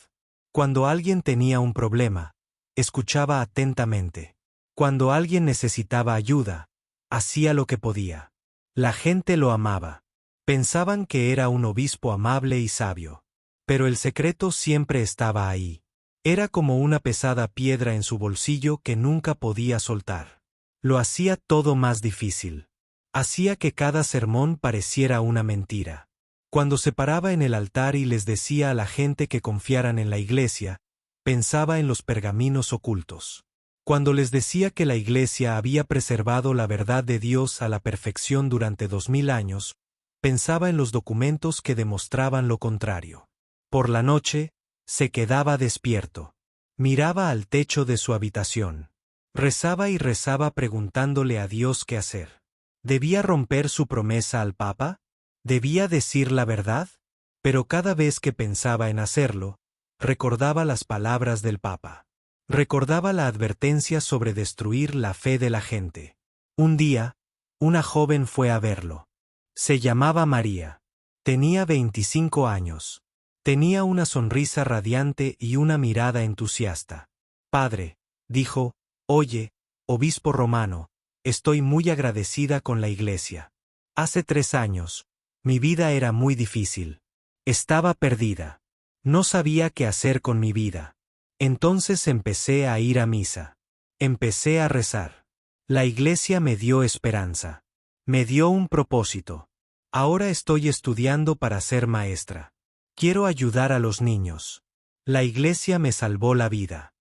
Cuando alguien tenía un problema, escuchaba atentamente. Cuando alguien necesitaba ayuda, hacía lo que podía. La gente lo amaba. Pensaban que era un obispo amable y sabio. Pero el secreto siempre estaba ahí. Era como una pesada piedra en su bolsillo que nunca podía soltar. Lo hacía todo más difícil. Hacía que cada sermón pareciera una mentira. Cuando se paraba en el altar y les decía a la gente que confiaran en la Iglesia, pensaba en los pergaminos ocultos. Cuando les decía que la Iglesia había preservado la verdad de Dios a la perfección durante 2000 años, pensaba en los documentos que demostraban lo contrario. Por la noche, se quedaba despierto. Miraba al techo de su habitación. Rezaba y rezaba preguntándole a Dios qué hacer. ¿Debía romper su promesa al Papa? ¿Debía decir la verdad? Pero cada vez que pensaba en hacerlo, recordaba las palabras del Papa. Recordaba la advertencia sobre destruir la fe de la gente. Un día, una joven fue a verlo. Se llamaba María. Tenía 25 años. Tenía una sonrisa radiante y una mirada entusiasta. Padre, dijo, oye, obispo romano, estoy muy agradecida con la Iglesia. Hace 3 años, mi vida era muy difícil. Estaba perdida. No sabía qué hacer con mi vida. Entonces empecé a ir a misa. Empecé a rezar. La Iglesia me dio esperanza. Me dio un propósito. Ahora estoy estudiando para ser maestra. Quiero ayudar a los niños. La Iglesia me salvó la vida.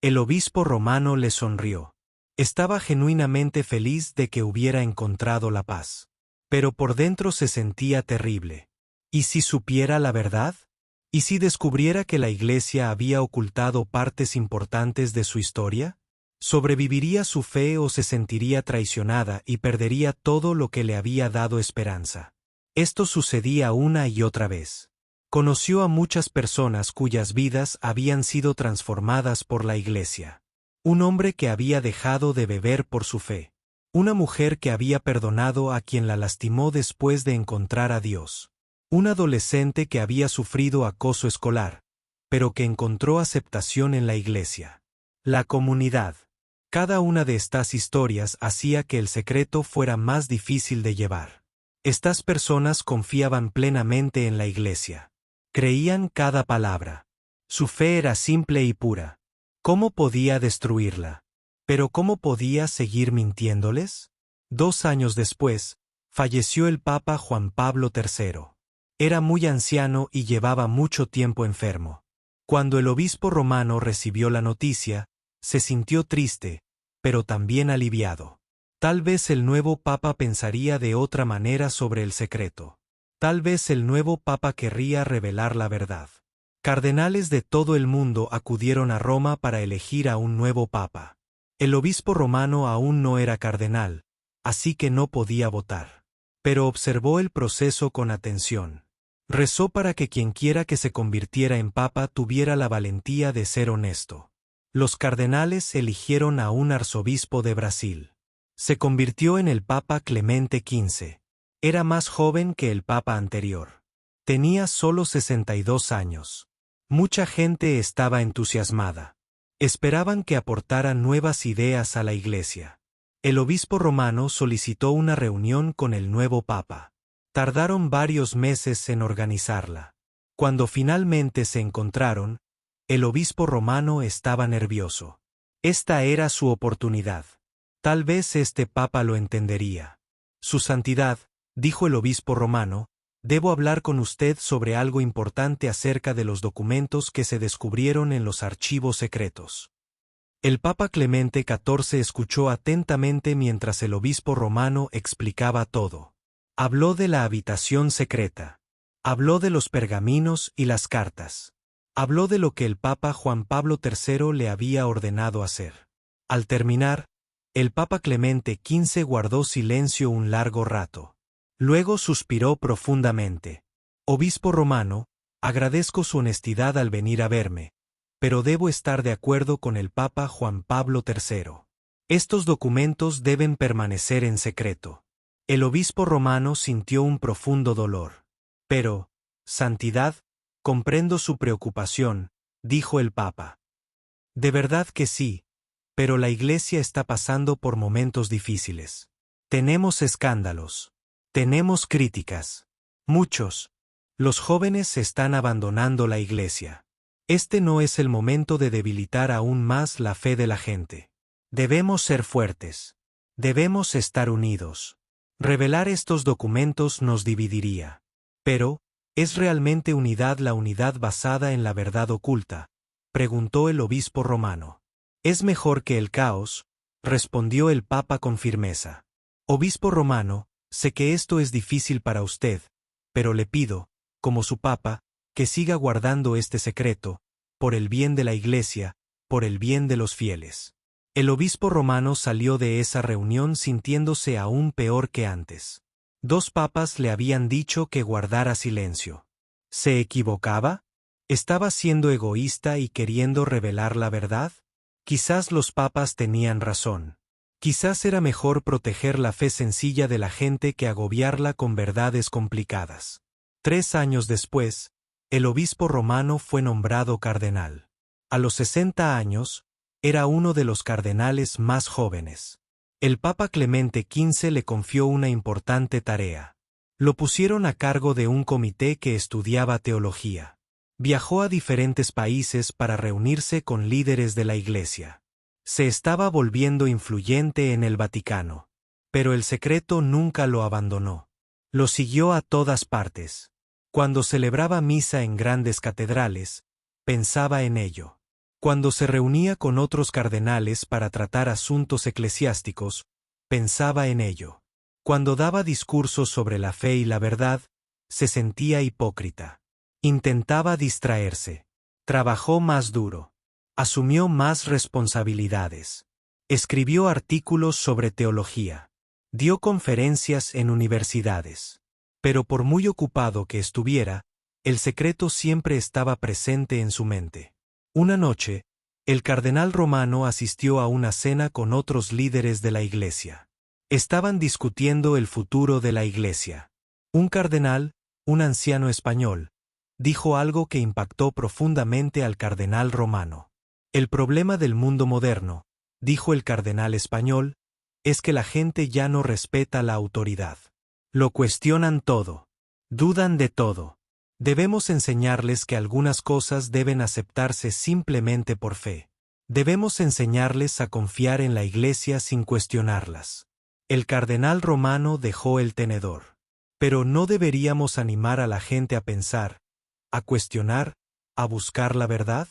El obispo romano le sonrió. Estaba genuinamente feliz de que hubiera encontrado la paz. Pero por dentro se sentía terrible. ¿Y si supiera la verdad? ¿Y si descubriera que la Iglesia había ocultado partes importantes de su historia? ¿Sobreviviría su fe o se sentiría traicionada y perdería todo lo que le había dado esperanza? Esto sucedía una y otra vez. Conoció a muchas personas cuyas vidas habían sido transformadas por la Iglesia. Un hombre que había dejado de beber por su fe. Una mujer que había perdonado a quien la lastimó después de encontrar a Dios. Un adolescente que había sufrido acoso escolar, pero que encontró aceptación en la Iglesia. La comunidad. Cada una de estas historias hacía que el secreto fuera más difícil de llevar. Estas personas confiaban plenamente en la Iglesia. Creían cada palabra. Su fe era simple y pura. ¿Cómo podía destruirla? ¿Pero cómo podía seguir mintiéndoles? 2 años después, falleció el Papa Juan Pablo III. Era muy anciano y llevaba mucho tiempo enfermo. Cuando el obispo romano recibió la noticia, se sintió triste, pero también aliviado. Tal vez el nuevo Papa pensaría de otra manera sobre el secreto. Tal vez el nuevo Papa querría revelar la verdad. Cardenales de todo el mundo acudieron a Roma para elegir a un nuevo Papa. El obispo romano aún no era cardenal, así que no podía votar. Pero observó el proceso con atención. Rezó para que quienquiera que se convirtiera en Papa tuviera la valentía de ser honesto. Los cardenales eligieron a un arzobispo de Brasil. Se convirtió en el Papa Clemente XV. Era más joven que el Papa anterior. Tenía solo 62 años. Mucha gente estaba entusiasmada. Esperaban que aportara nuevas ideas a la Iglesia. El obispo romano solicitó una reunión con el nuevo Papa. Tardaron varios meses en organizarla. Cuando finalmente se encontraron, el obispo romano estaba nervioso. Esta era su oportunidad. Tal vez este Papa lo entendería. Su santidad, dijo el obispo romano, debo hablar con usted sobre algo importante acerca de los documentos que se descubrieron en los archivos secretos. El Papa Clemente XIV escuchó atentamente mientras el obispo romano explicaba todo. Habló de la habitación secreta. Habló de los pergaminos y las cartas. Habló de lo que el Papa Juan Pablo III le había ordenado hacer. Al terminar, el Papa Clemente XV guardó silencio un largo rato. Luego suspiró profundamente. Obispo romano, agradezco su honestidad al venir a verme, pero debo estar de acuerdo con el Papa Juan Pablo III. Estos documentos deben permanecer en secreto. El obispo romano sintió un profundo dolor. Pero, santidad, comprendo su preocupación, dijo el Papa. De verdad que sí, pero la Iglesia está pasando por momentos difíciles. Tenemos escándalos. Tenemos críticas. Muchos. Los jóvenes están abandonando la Iglesia. Este no es el momento de debilitar aún más la fe de la gente. Debemos ser fuertes. Debemos estar unidos. Revelar estos documentos nos dividiría. Pero, ¿es realmente unidad la unidad basada en la verdad oculta?, preguntó el obispo romano. Es mejor que el caos, respondió el Papa con firmeza. Obispo romano, sé que esto es difícil para usted, pero le pido, como su Papa, que siga guardando este secreto, por el bien de la Iglesia, por el bien de los fieles. El obispo romano salió de esa reunión sintiéndose aún peor que antes. 2 papas le habían dicho que guardara silencio. ¿Se equivocaba? ¿Estaba siendo egoísta y queriendo revelar la verdad? Quizás los papas tenían razón. Quizás era mejor proteger la fe sencilla de la gente que agobiarla con verdades complicadas. 3 años después, el obispo romano fue nombrado cardenal. A los 60 años, era uno de los cardenales más jóvenes. El Papa Clemente XV le confió una importante tarea. Lo pusieron a cargo de un comité que estudiaba teología. Viajó a diferentes países para reunirse con líderes de la Iglesia. Se estaba volviendo influyente en el Vaticano. Pero el secreto nunca lo abandonó. Lo siguió a todas partes. Cuando celebraba misa en grandes catedrales, pensaba en ello. Cuando se reunía con otros cardenales para tratar asuntos eclesiásticos, pensaba en ello. Cuando daba discursos sobre la fe y la verdad, se sentía hipócrita. Intentaba distraerse. Trabajó más duro. Asumió más responsabilidades. Escribió artículos sobre teología. Dio conferencias en universidades. Pero por muy ocupado que estuviera, el secreto siempre estaba presente en su mente. Una noche, el cardenal romano asistió a una cena con otros líderes de la Iglesia. Estaban discutiendo el futuro de la Iglesia. Un cardenal, un anciano español, dijo algo que impactó profundamente al cardenal romano. El problema del mundo moderno, dijo el cardenal español, es que la gente ya no respeta la autoridad. Lo cuestionan todo. Dudan de todo. Debemos enseñarles que algunas cosas deben aceptarse simplemente por fe. Debemos enseñarles a confiar en la Iglesia sin cuestionarlas. El cardenal romano dejó el tenedor. Pero ¿no deberíamos animar a la gente a pensar, a cuestionar, a buscar la verdad?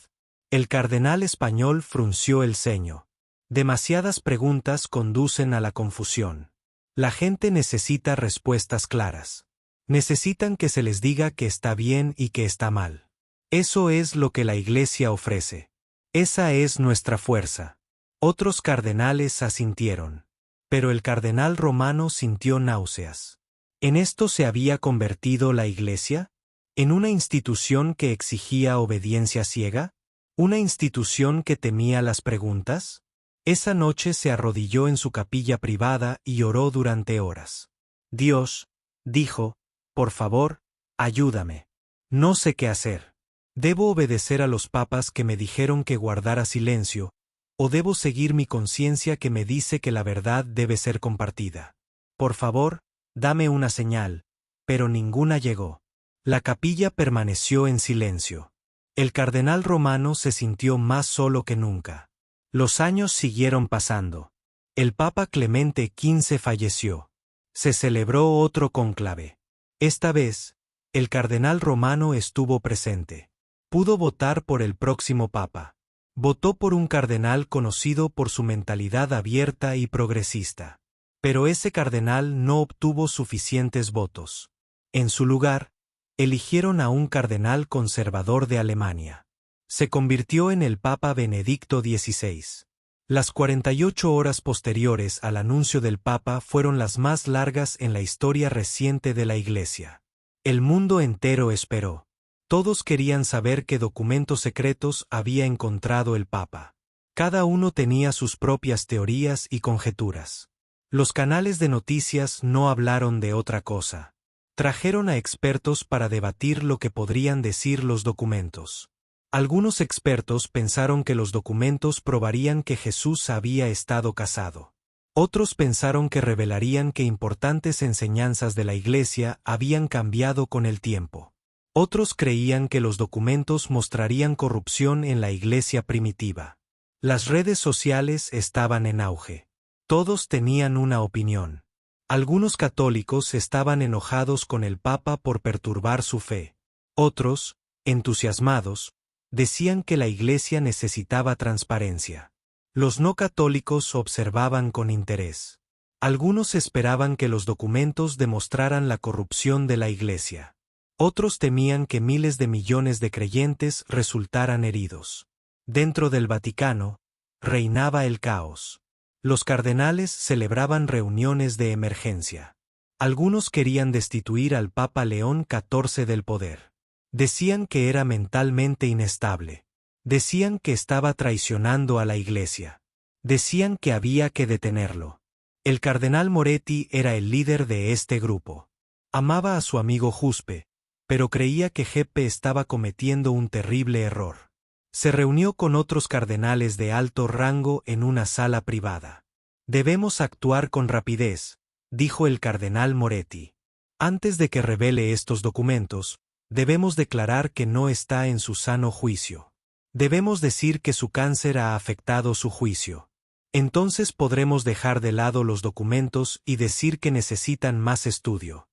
El cardenal español frunció el ceño. Demasiadas preguntas conducen a la confusión. La gente necesita respuestas claras. Necesitan que se les diga que está bien y que está mal. Eso es lo que la Iglesia ofrece. Esa es nuestra fuerza. Otros cardenales asintieron. Pero el cardenal romano sintió náuseas. ¿En esto se había convertido la Iglesia? ¿En una institución que exigía obediencia ciega? ¿Una institución que temía las preguntas? Esa noche se arrodilló en su capilla privada y oró durante horas. Dios, dijo, por favor, ayúdame. No sé qué hacer. ¿Debo obedecer a los papas que me dijeron que guardara silencio, o debo seguir mi conciencia que me dice que la verdad debe ser compartida? Por favor, dame una señal. Pero ninguna llegó. La capilla permaneció en silencio. El cardenal romano se sintió más solo que nunca. Los años siguieron pasando. El Papa Clemente XV falleció. Se celebró otro cónclave. Esta vez, el cardenal romano estuvo presente. Pudo votar por el próximo papa. Votó por un cardenal conocido por su mentalidad abierta y progresista. Pero ese cardenal no obtuvo suficientes votos. En su lugar, eligieron a un cardenal conservador de Alemania. Se convirtió en el Papa Benedicto XVI. Las 48 horas posteriores al anuncio del Papa fueron las más largas en la historia reciente de la Iglesia. El mundo entero esperó. Todos querían saber qué documentos secretos había encontrado el Papa. Cada uno tenía sus propias teorías y conjeturas. Los canales de noticias no hablaron de otra cosa. Trajeron a expertos para debatir lo que podrían decir los documentos. Algunos expertos pensaron que los documentos probarían que Jesús había estado casado. Otros pensaron que revelarían que importantes enseñanzas de la Iglesia habían cambiado con el tiempo. Otros creían que los documentos mostrarían corrupción en la Iglesia primitiva. Las redes sociales estaban en auge. Todos tenían una opinión. Algunos católicos estaban enojados con el Papa por perturbar su fe. Otros, entusiasmados, decían que la Iglesia necesitaba transparencia. Los no católicos observaban con interés. Algunos esperaban que los documentos demostraran la corrupción de la Iglesia. Otros temían que miles de millones de creyentes resultaran heridos. Dentro del Vaticano, reinaba el caos. Los cardenales celebraban reuniones de emergencia. Algunos querían destituir al Papa León XIV del poder. Decían que era mentalmente inestable. Decían que estaba traicionando a la Iglesia. Decían que había que detenerlo. El cardenal Moretti era el líder de este grupo. Amaba a su amigo Giuseppe, pero creía que Geppe estaba cometiendo un terrible error. Se reunió con otros cardenales de alto rango en una sala privada. Debemos actuar con rapidez, dijo el cardenal Moretti. Antes de que revele estos documentos, debemos declarar que no está en su sano juicio. Debemos decir que su cáncer ha afectado su juicio. Entonces podremos dejar de lado los documentos y decir que necesitan más estudio.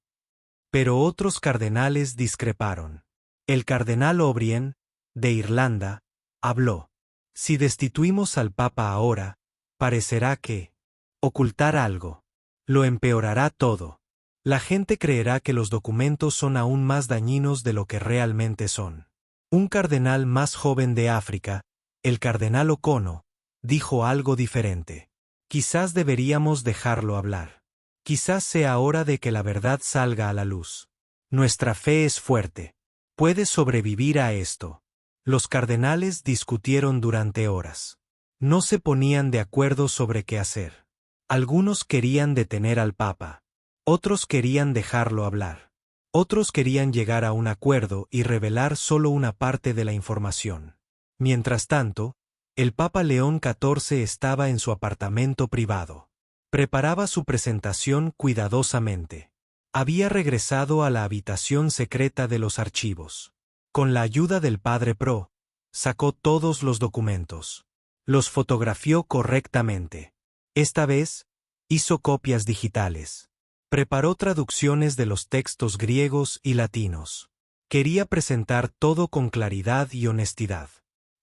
Pero otros cardenales discreparon. El cardenal O'Brien, de Irlanda, habló. Si destituimos al Papa ahora, parecerá que ocultar algo. Lo empeorará todo. La gente creerá que los documentos son aún más dañinos de lo que realmente son. Un cardenal más joven de África, el cardenal Okono, dijo algo diferente. Quizás deberíamos dejarlo hablar. Quizás sea hora de que la verdad salga a la luz. Nuestra fe es fuerte. Puede sobrevivir a esto. Los cardenales discutieron durante horas. No se ponían de acuerdo sobre qué hacer. Algunos querían detener al Papa. Otros querían dejarlo hablar. Otros querían llegar a un acuerdo y revelar solo una parte de la información. Mientras tanto, el Papa León XIV estaba en su apartamento privado. Preparaba su presentación cuidadosamente. Había regresado a la habitación secreta de los archivos. Con la ayuda del padre Pro, sacó todos los documentos. Los fotografió correctamente. Esta vez, hizo copias digitales. Preparó traducciones de los textos griegos y latinos. Quería presentar todo con claridad y honestidad.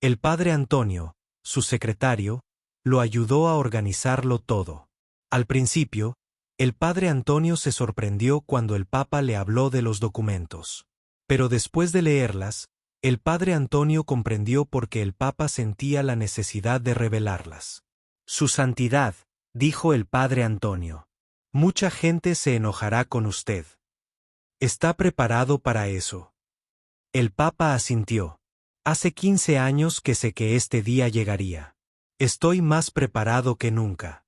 El padre Antonio, su secretario, lo ayudó a organizarlo todo. Al principio, el padre Antonio se sorprendió cuando el Papa le habló de los documentos. Pero después de leerlas, el padre Antonio comprendió por qué el Papa sentía la necesidad de revelarlas. Su santidad, dijo el padre Antonio. Mucha gente se enojará con usted. ¿Está preparado para eso? El Papa asintió. Hace 15 años que sé que este día llegaría. Estoy más preparado que nunca.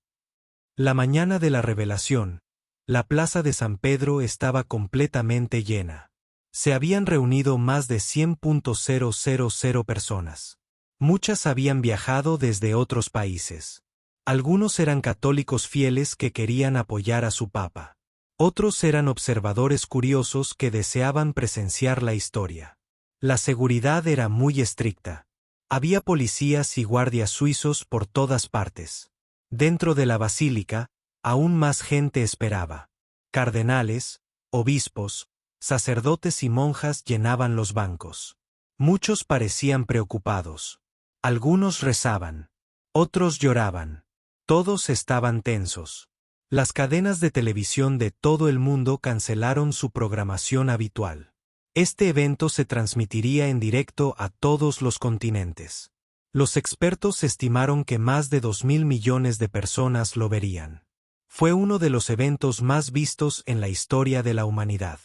La mañana de la revelación, la plaza de San Pedro estaba completamente llena. Se habían reunido más de 100.000 personas. Muchas habían viajado desde otros países. Algunos eran católicos fieles que querían apoyar a su papa. Otros eran observadores curiosos que deseaban presenciar la historia. La seguridad era muy estricta. Había policías y guardias suizos por todas partes. Dentro de la basílica, aún más gente esperaba. Cardenales, obispos, sacerdotes y monjas llenaban los bancos. Muchos parecían preocupados. Algunos rezaban. Otros lloraban. Todos estaban tensos. Las cadenas de televisión de todo el mundo cancelaron su programación habitual. Este evento se transmitiría en directo a todos los continentes. Los expertos estimaron que más de 2.000 millones de personas lo verían. Fue uno de los eventos más vistos en la historia de la humanidad.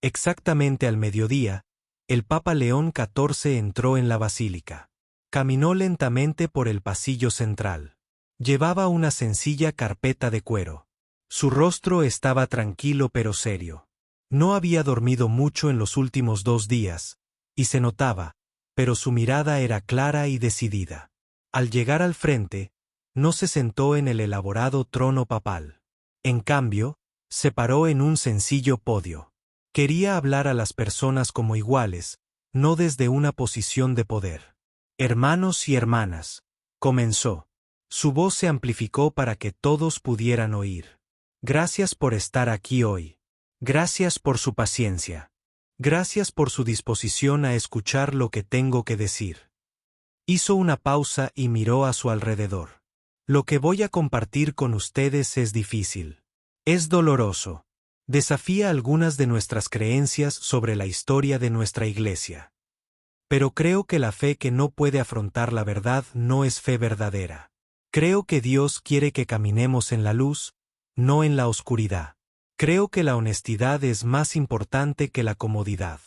Exactamente al mediodía, el Papa León XIV entró en la basílica. Caminó lentamente por el pasillo central. Llevaba una sencilla carpeta de cuero. Su rostro estaba tranquilo pero serio. No había dormido mucho en los últimos 2 días, y se notaba, pero su mirada era clara y decidida. Al llegar al frente, no se sentó en el elaborado trono papal. En cambio, se paró en un sencillo podio. Quería hablar a las personas como iguales, no desde una posición de poder. Hermanos y hermanas, comenzó. Su voz se amplificó para que todos pudieran oír. Gracias por estar aquí hoy. Gracias por su paciencia. Gracias por su disposición a escuchar lo que tengo que decir. Hizo una pausa y miró a su alrededor. Lo que voy a compartir con ustedes es difícil. Es doloroso. Desafía algunas de nuestras creencias sobre la historia de nuestra Iglesia. Pero creo que la fe que no puede afrontar la verdad no es fe verdadera. Creo que Dios quiere que caminemos en la luz, no en la oscuridad. Creo que la honestidad es más importante que la comodidad.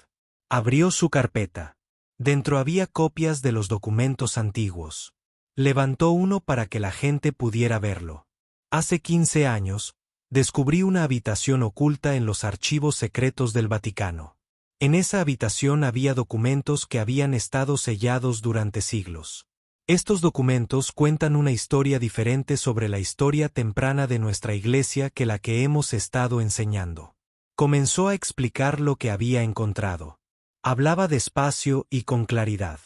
Abrió su carpeta. Dentro había copias de los documentos antiguos. Levantó uno para que la gente pudiera verlo. Hace 15 años, descubrí una habitación oculta en los archivos secretos del Vaticano. En esa habitación había documentos que habían estado sellados durante siglos. Estos documentos cuentan una historia diferente sobre la historia temprana de nuestra Iglesia que la que hemos estado enseñando. Comenzó a explicar lo que había encontrado. Hablaba despacio y con claridad.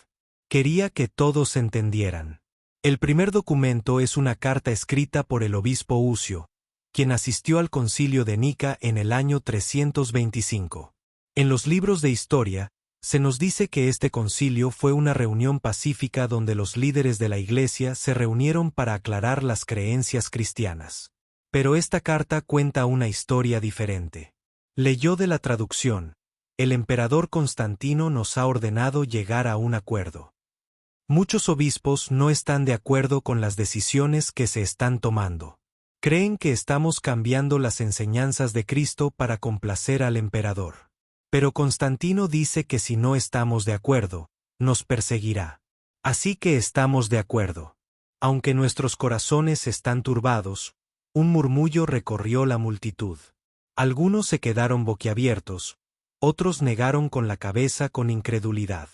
Quería que todos entendieran. El primer documento es una carta escrita por el obispo Ucio, quien asistió al concilio de Nica en el año 325. En los libros de historia, se nos dice que este concilio fue una reunión pacífica donde los líderes de la Iglesia se reunieron para aclarar las creencias cristianas. Pero esta carta cuenta una historia diferente. Leyó de la traducción: el emperador Constantino nos ha ordenado llegar a un acuerdo. Muchos obispos no están de acuerdo con las decisiones que se están tomando. Creen que estamos cambiando las enseñanzas de Cristo para complacer al emperador. Pero Constantino dice que si no estamos de acuerdo, nos perseguirá. Así que estamos de acuerdo. Aunque nuestros corazones están turbados, un murmullo recorrió la multitud. Algunos se quedaron boquiabiertos, otros negaron con la cabeza con incredulidad.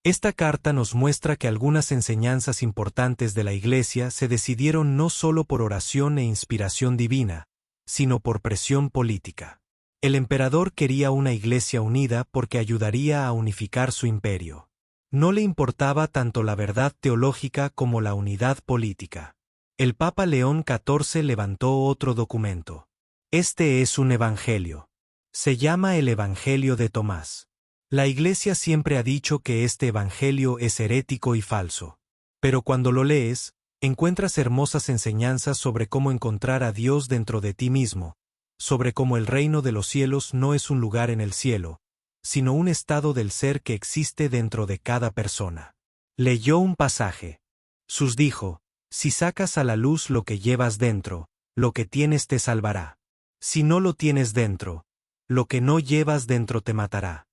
Esta carta nos muestra que algunas enseñanzas importantes de la Iglesia se decidieron no solo por oración e inspiración divina, sino por presión política. El emperador quería una iglesia unida porque ayudaría a unificar su imperio. No le importaba tanto la verdad teológica como la unidad política. El Papa León XIV levantó otro documento. Este es un evangelio. Se llama el Evangelio de Tomás. La Iglesia siempre ha dicho que este evangelio es herético y falso. Pero cuando lo lees, encuentras hermosas enseñanzas sobre cómo encontrar a Dios dentro de ti mismo, sobre cómo el reino de los cielos no es un lugar en el cielo, sino un estado del ser que existe dentro de cada persona. Leyó un pasaje. Jesús dijo: si sacas a la luz lo que llevas dentro, lo que tienes te salvará. Si no lo tienes dentro, lo que no llevas dentro te matará.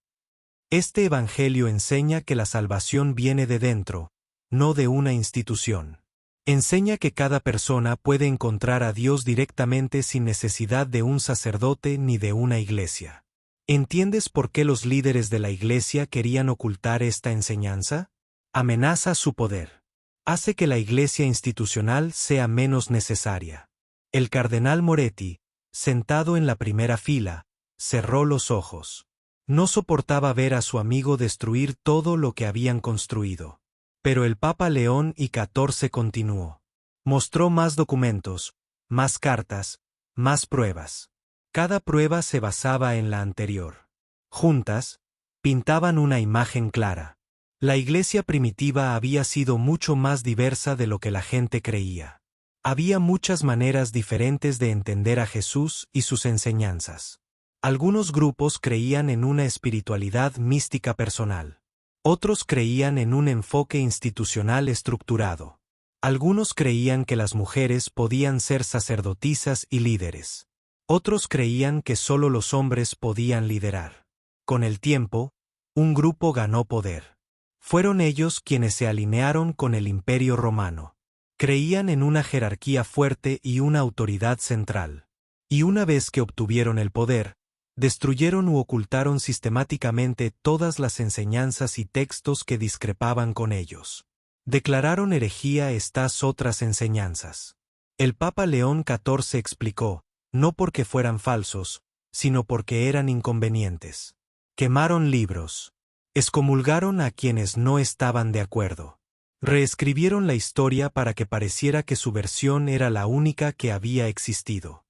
Este evangelio enseña que la salvación viene de dentro, no de una institución. Enseña que cada persona puede encontrar a Dios directamente sin necesidad de un sacerdote ni de una iglesia. ¿Entiendes por qué los líderes de la iglesia querían ocultar esta enseñanza? Amenaza su poder. Hace que la iglesia institucional sea menos necesaria. El cardenal Moretti, sentado en la primera fila, cerró los ojos. No soportaba ver a su amigo destruir todo lo que habían construido. Pero el Papa León XIV continuó. Mostró más documentos, más cartas, más pruebas. Cada prueba se basaba en la anterior. Juntas, pintaban una imagen clara. La iglesia primitiva había sido mucho más diversa de lo que la gente creía. Había muchas maneras diferentes de entender a Jesús y sus enseñanzas. Algunos grupos creían en una espiritualidad mística personal. Otros creían en un enfoque institucional estructurado. Algunos creían que las mujeres podían ser sacerdotisas y líderes. Otros creían que solo los hombres podían liderar. Con el tiempo, un grupo ganó poder. Fueron ellos quienes se alinearon con el Imperio Romano. Creían en una jerarquía fuerte y una autoridad central. Y una vez que obtuvieron el poder, destruyeron u ocultaron sistemáticamente todas las enseñanzas y textos que discrepaban con ellos. Declararon herejía estas otras enseñanzas. El Papa León XIV explicó, no porque fueran falsos, sino porque eran inconvenientes. Quemaron libros. Excomulgaron a quienes no estaban de acuerdo. Reescribieron la historia para que pareciera que su versión era la única que había existido.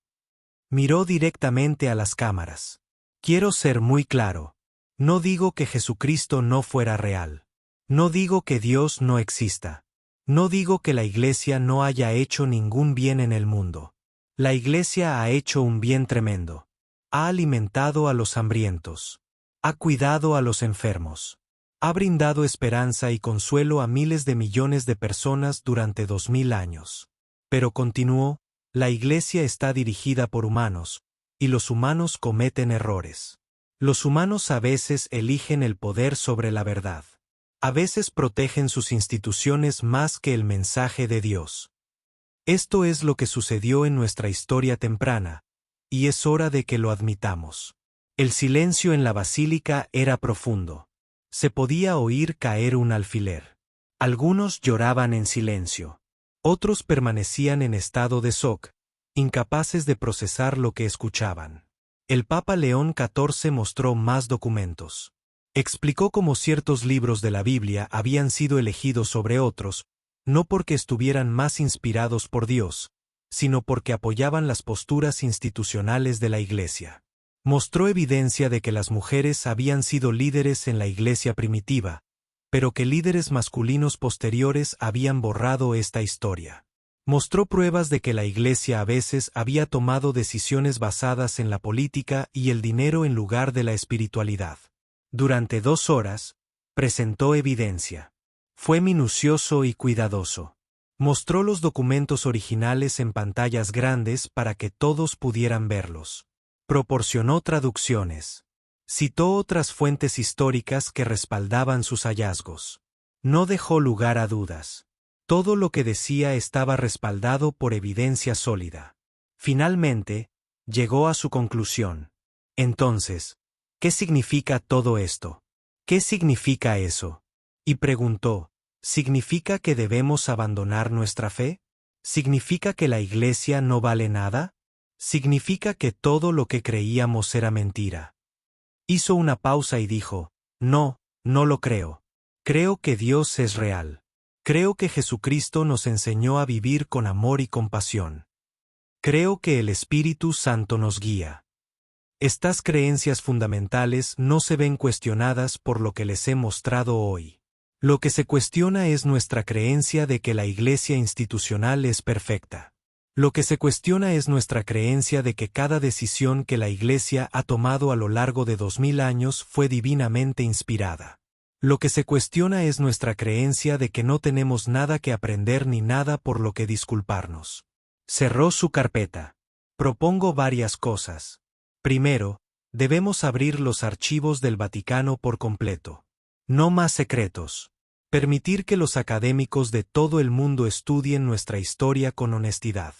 Miró directamente a las cámaras. Quiero ser muy claro. No digo que Jesucristo no fuera real. No digo que Dios no exista. No digo que la Iglesia no haya hecho ningún bien en el mundo. La Iglesia ha hecho un bien tremendo. Ha alimentado a los hambrientos. Ha cuidado a los enfermos. Ha brindado esperanza y consuelo a miles de millones de personas durante 2000 años. Pero continuó, la Iglesia está dirigida por humanos, y los humanos cometen errores. Los humanos a veces eligen el poder sobre la verdad. A veces protegen sus instituciones más que el mensaje de Dios. Esto es lo que sucedió en nuestra historia temprana, y es hora de que lo admitamos. El silencio en la basílica era profundo. Se podía oír caer un alfiler. Algunos lloraban en silencio. Otros permanecían en estado de shock, incapaces de procesar lo que escuchaban. El Papa León XIV mostró más documentos. Explicó cómo ciertos libros de la Biblia habían sido elegidos sobre otros, no porque estuvieran más inspirados por Dios, sino porque apoyaban las posturas institucionales de la Iglesia. Mostró evidencia de que las mujeres habían sido líderes en la Iglesia primitiva, pero que líderes masculinos posteriores habían borrado esta historia. Mostró pruebas de que la Iglesia a veces había tomado decisiones basadas en la política y el dinero en lugar de la espiritualidad. Durante 2 horas, presentó evidencia. Fue minucioso y cuidadoso. Mostró los documentos originales en pantallas grandes para que todos pudieran verlos. Proporcionó traducciones. Citó otras fuentes históricas que respaldaban sus hallazgos. No dejó lugar a dudas. Todo lo que decía estaba respaldado por evidencia sólida. Finalmente, llegó a su conclusión. Entonces, ¿qué significa todo esto? ¿Qué significa eso? Y preguntó, ¿significa que debemos abandonar nuestra fe? ¿Significa que la Iglesia no vale nada? Significa que todo lo que creíamos era mentira. Hizo una pausa y dijo, no, no lo creo. Creo que Dios es real. Creo que Jesucristo nos enseñó a vivir con amor y compasión. Creo que el Espíritu Santo nos guía. Estas creencias fundamentales no se ven cuestionadas por lo que les he mostrado hoy. Lo que se cuestiona es nuestra creencia de que la Iglesia institucional es perfecta. Lo que se cuestiona es nuestra creencia de que cada decisión que la Iglesia ha tomado a lo largo de 2000 años fue divinamente inspirada. Lo que se cuestiona es nuestra creencia de que no tenemos nada que aprender ni nada por lo que disculparnos. Cerró su carpeta. Propongo varias cosas. Primero, debemos abrir los archivos del Vaticano por completo. No más secretos. Permitir que los académicos de todo el mundo estudien nuestra historia con honestidad.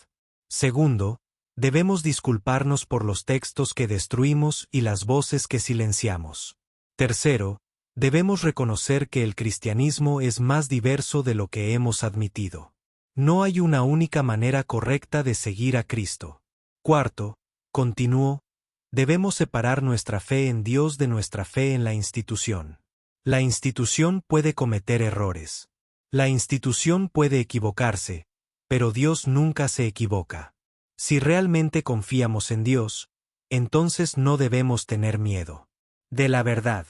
Segundo, debemos disculparnos por los textos que destruimos y las voces que silenciamos. Tercero, debemos reconocer que el cristianismo es más diverso de lo que hemos admitido. No hay una única manera correcta de seguir a Cristo. Cuarto, continuó, debemos separar nuestra fe en Dios de nuestra fe en la institución. La institución puede cometer errores. La institución puede equivocarse, pero Dios nunca se equivoca. Si realmente confiamos en Dios, entonces no debemos tener miedo. De la verdad.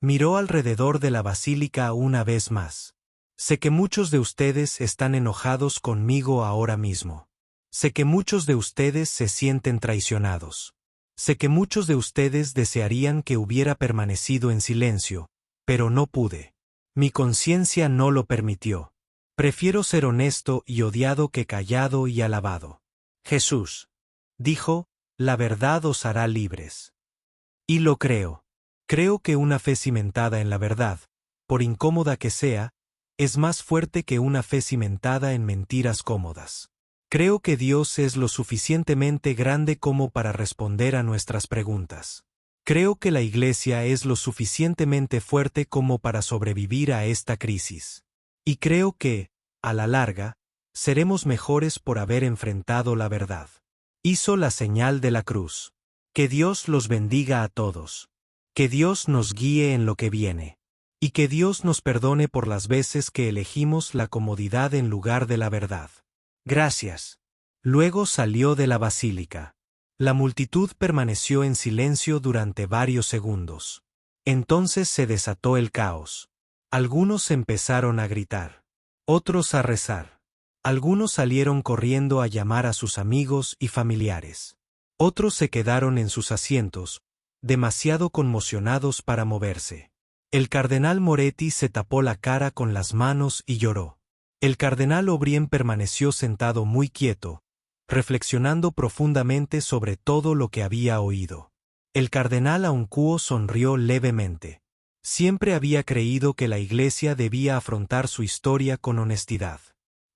Miró alrededor de la basílica una vez más. Sé que muchos de ustedes están enojados conmigo ahora mismo. Sé que muchos de ustedes se sienten traicionados. Sé que muchos de ustedes desearían que hubiera permanecido en silencio, pero no pude. Mi conciencia no lo permitió. Prefiero ser honesto y odiado que callado y alabado. Jesús dijo, la verdad os hará libres. Y lo creo. Creo que una fe cimentada en la verdad, por incómoda que sea, es más fuerte que una fe cimentada en mentiras cómodas. Creo que Dios es lo suficientemente grande como para responder a nuestras preguntas. Creo que la Iglesia es lo suficientemente fuerte como para sobrevivir a esta crisis. Y creo que, a la larga, seremos mejores por haber enfrentado la verdad. Hizo la señal de la cruz. Que Dios los bendiga a todos. Que Dios nos guíe en lo que viene. Y que Dios nos perdone por las veces que elegimos la comodidad en lugar de la verdad. Gracias. Luego salió de la basílica. La multitud permaneció en silencio durante varios segundos. Entonces se desató el caos. Algunos empezaron a gritar. Otros a rezar. Algunos salieron corriendo a llamar a sus amigos y familiares. Otros se quedaron en sus asientos, demasiado conmocionados para moverse. El cardenal Moretti se tapó la cara con las manos y lloró. El cardenal O'Brien permaneció sentado muy quieto, reflexionando profundamente sobre todo lo que había oído. El cardenal Auncuo sonrió levemente. Siempre había creído que la Iglesia debía afrontar su historia con honestidad.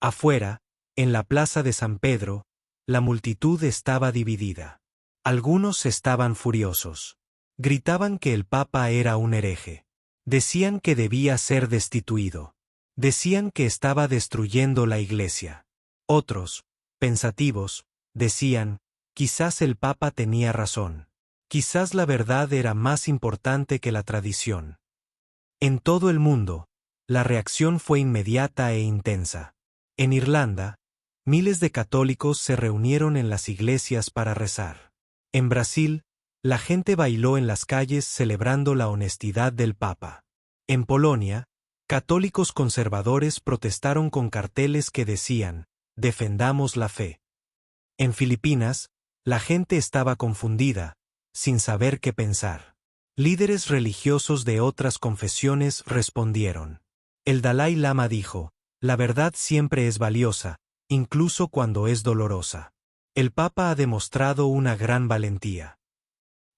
Afuera, en la plaza de San Pedro, la multitud estaba dividida. Algunos estaban furiosos. Gritaban que el Papa era un hereje. Decían que debía ser destituido. Decían que estaba destruyendo la Iglesia. Otros, pensativos, decían, quizás el Papa tenía razón. Quizás la verdad era más importante que la tradición. En todo el mundo, la reacción fue inmediata e intensa. En Irlanda, miles de católicos se reunieron en las iglesias para rezar. En Brasil, la gente bailó en las calles celebrando la honestidad del Papa. En Polonia, católicos conservadores protestaron con carteles que decían, defendamos la fe. En Filipinas, la gente estaba confundida, sin saber qué pensar. Líderes religiosos de otras confesiones respondieron. El Dalai Lama dijo, la verdad siempre es valiosa, incluso cuando es dolorosa. El Papa ha demostrado una gran valentía.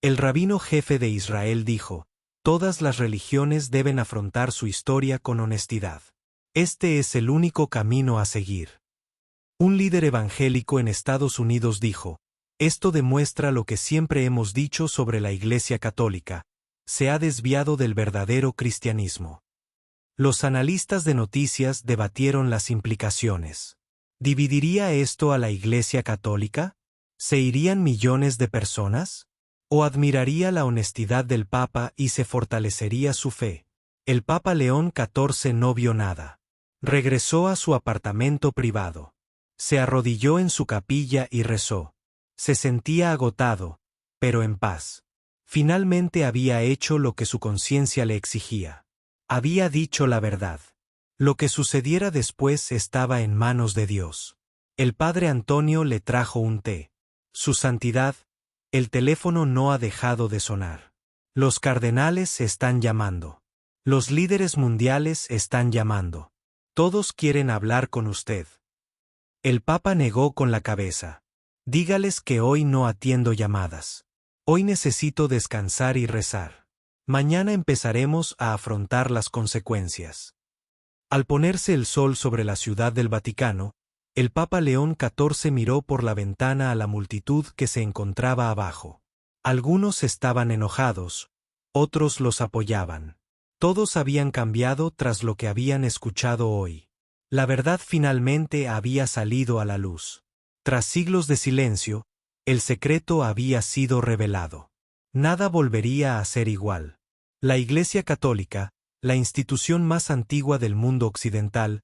El rabino jefe de Israel dijo, todas las religiones deben afrontar su historia con honestidad. Este es el único camino a seguir. Un líder evangélico en Estados Unidos dijo, esto demuestra lo que siempre hemos dicho sobre la Iglesia Católica, se ha desviado del verdadero cristianismo. Los analistas de noticias debatieron las implicaciones. ¿Dividiría esto a la Iglesia Católica? ¿Se irían millones de personas? ¿O admiraría la honestidad del Papa y se fortalecería su fe? El Papa León XIV no vio nada. Regresó a su apartamento privado. Se arrodilló en su capilla y rezó. Se sentía agotado, pero en paz. Finalmente había hecho lo que su conciencia le exigía. Había dicho la verdad. Lo que sucediera después estaba en manos de Dios. El padre Antonio le trajo un té. Su santidad, el teléfono no ha dejado de sonar. Los cardenales están llamando. Los líderes mundiales están llamando. Todos quieren hablar con usted. El Papa negó con la cabeza. Dígales que hoy no atiendo llamadas. Hoy necesito descansar y rezar. Mañana empezaremos a afrontar las consecuencias. Al ponerse el sol sobre la ciudad del Vaticano, el Papa León XIV miró por la ventana a la multitud que se encontraba abajo. Algunos estaban enojados, otros los apoyaban. Todos habían cambiado tras lo que habían escuchado hoy. La verdad finalmente había salido a la luz. Tras siglos de silencio, el secreto había sido revelado. Nada volvería a ser igual. La Iglesia Católica, la institución más antigua del mundo occidental,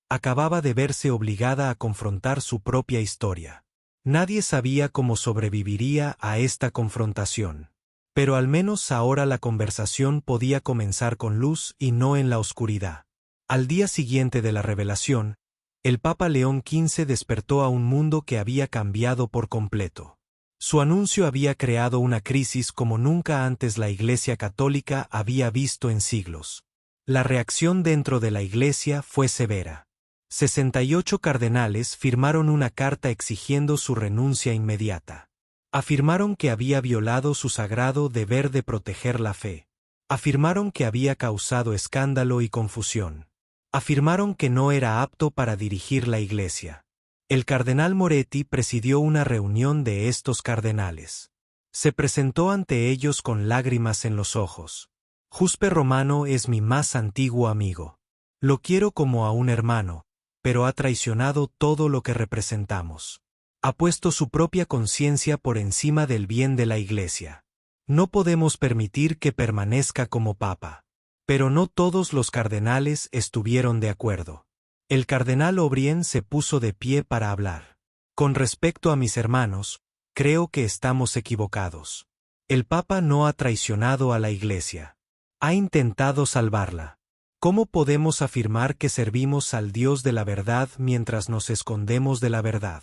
acababa de verse obligada a confrontar su propia historia. Nadie sabía cómo sobreviviría a esta confrontación. Pero al menos ahora la conversación podía comenzar con luz y no en la oscuridad. Al día siguiente de la revelación, el Papa León XV despertó a un mundo que había cambiado por completo. Su anuncio había creado una crisis como nunca antes la Iglesia Católica había visto en siglos. La reacción dentro de la Iglesia fue severa. 68 cardenales firmaron una carta exigiendo su renuncia inmediata. Afirmaron que había violado su sagrado deber de proteger la fe. Afirmaron que había causado escándalo y confusión. Afirmaron que no era apto para dirigir la Iglesia. El cardenal Moretti presidió una reunión de estos cardenales. Se presentó ante ellos con lágrimas en los ojos. Giuseppe Romano es mi más antiguo amigo. Lo quiero como a un hermano, pero ha traicionado todo lo que representamos. Ha puesto su propia conciencia por encima del bien de la Iglesia. No podemos permitir que permanezca como papa. Pero no todos los cardenales estuvieron de acuerdo. El cardenal O'Brien se puso de pie para hablar. Con respecto a mis hermanos, creo que estamos equivocados. El Papa no ha traicionado a la Iglesia. Ha intentado salvarla. ¿Cómo podemos afirmar que servimos al Dios de la verdad mientras nos escondemos de la verdad?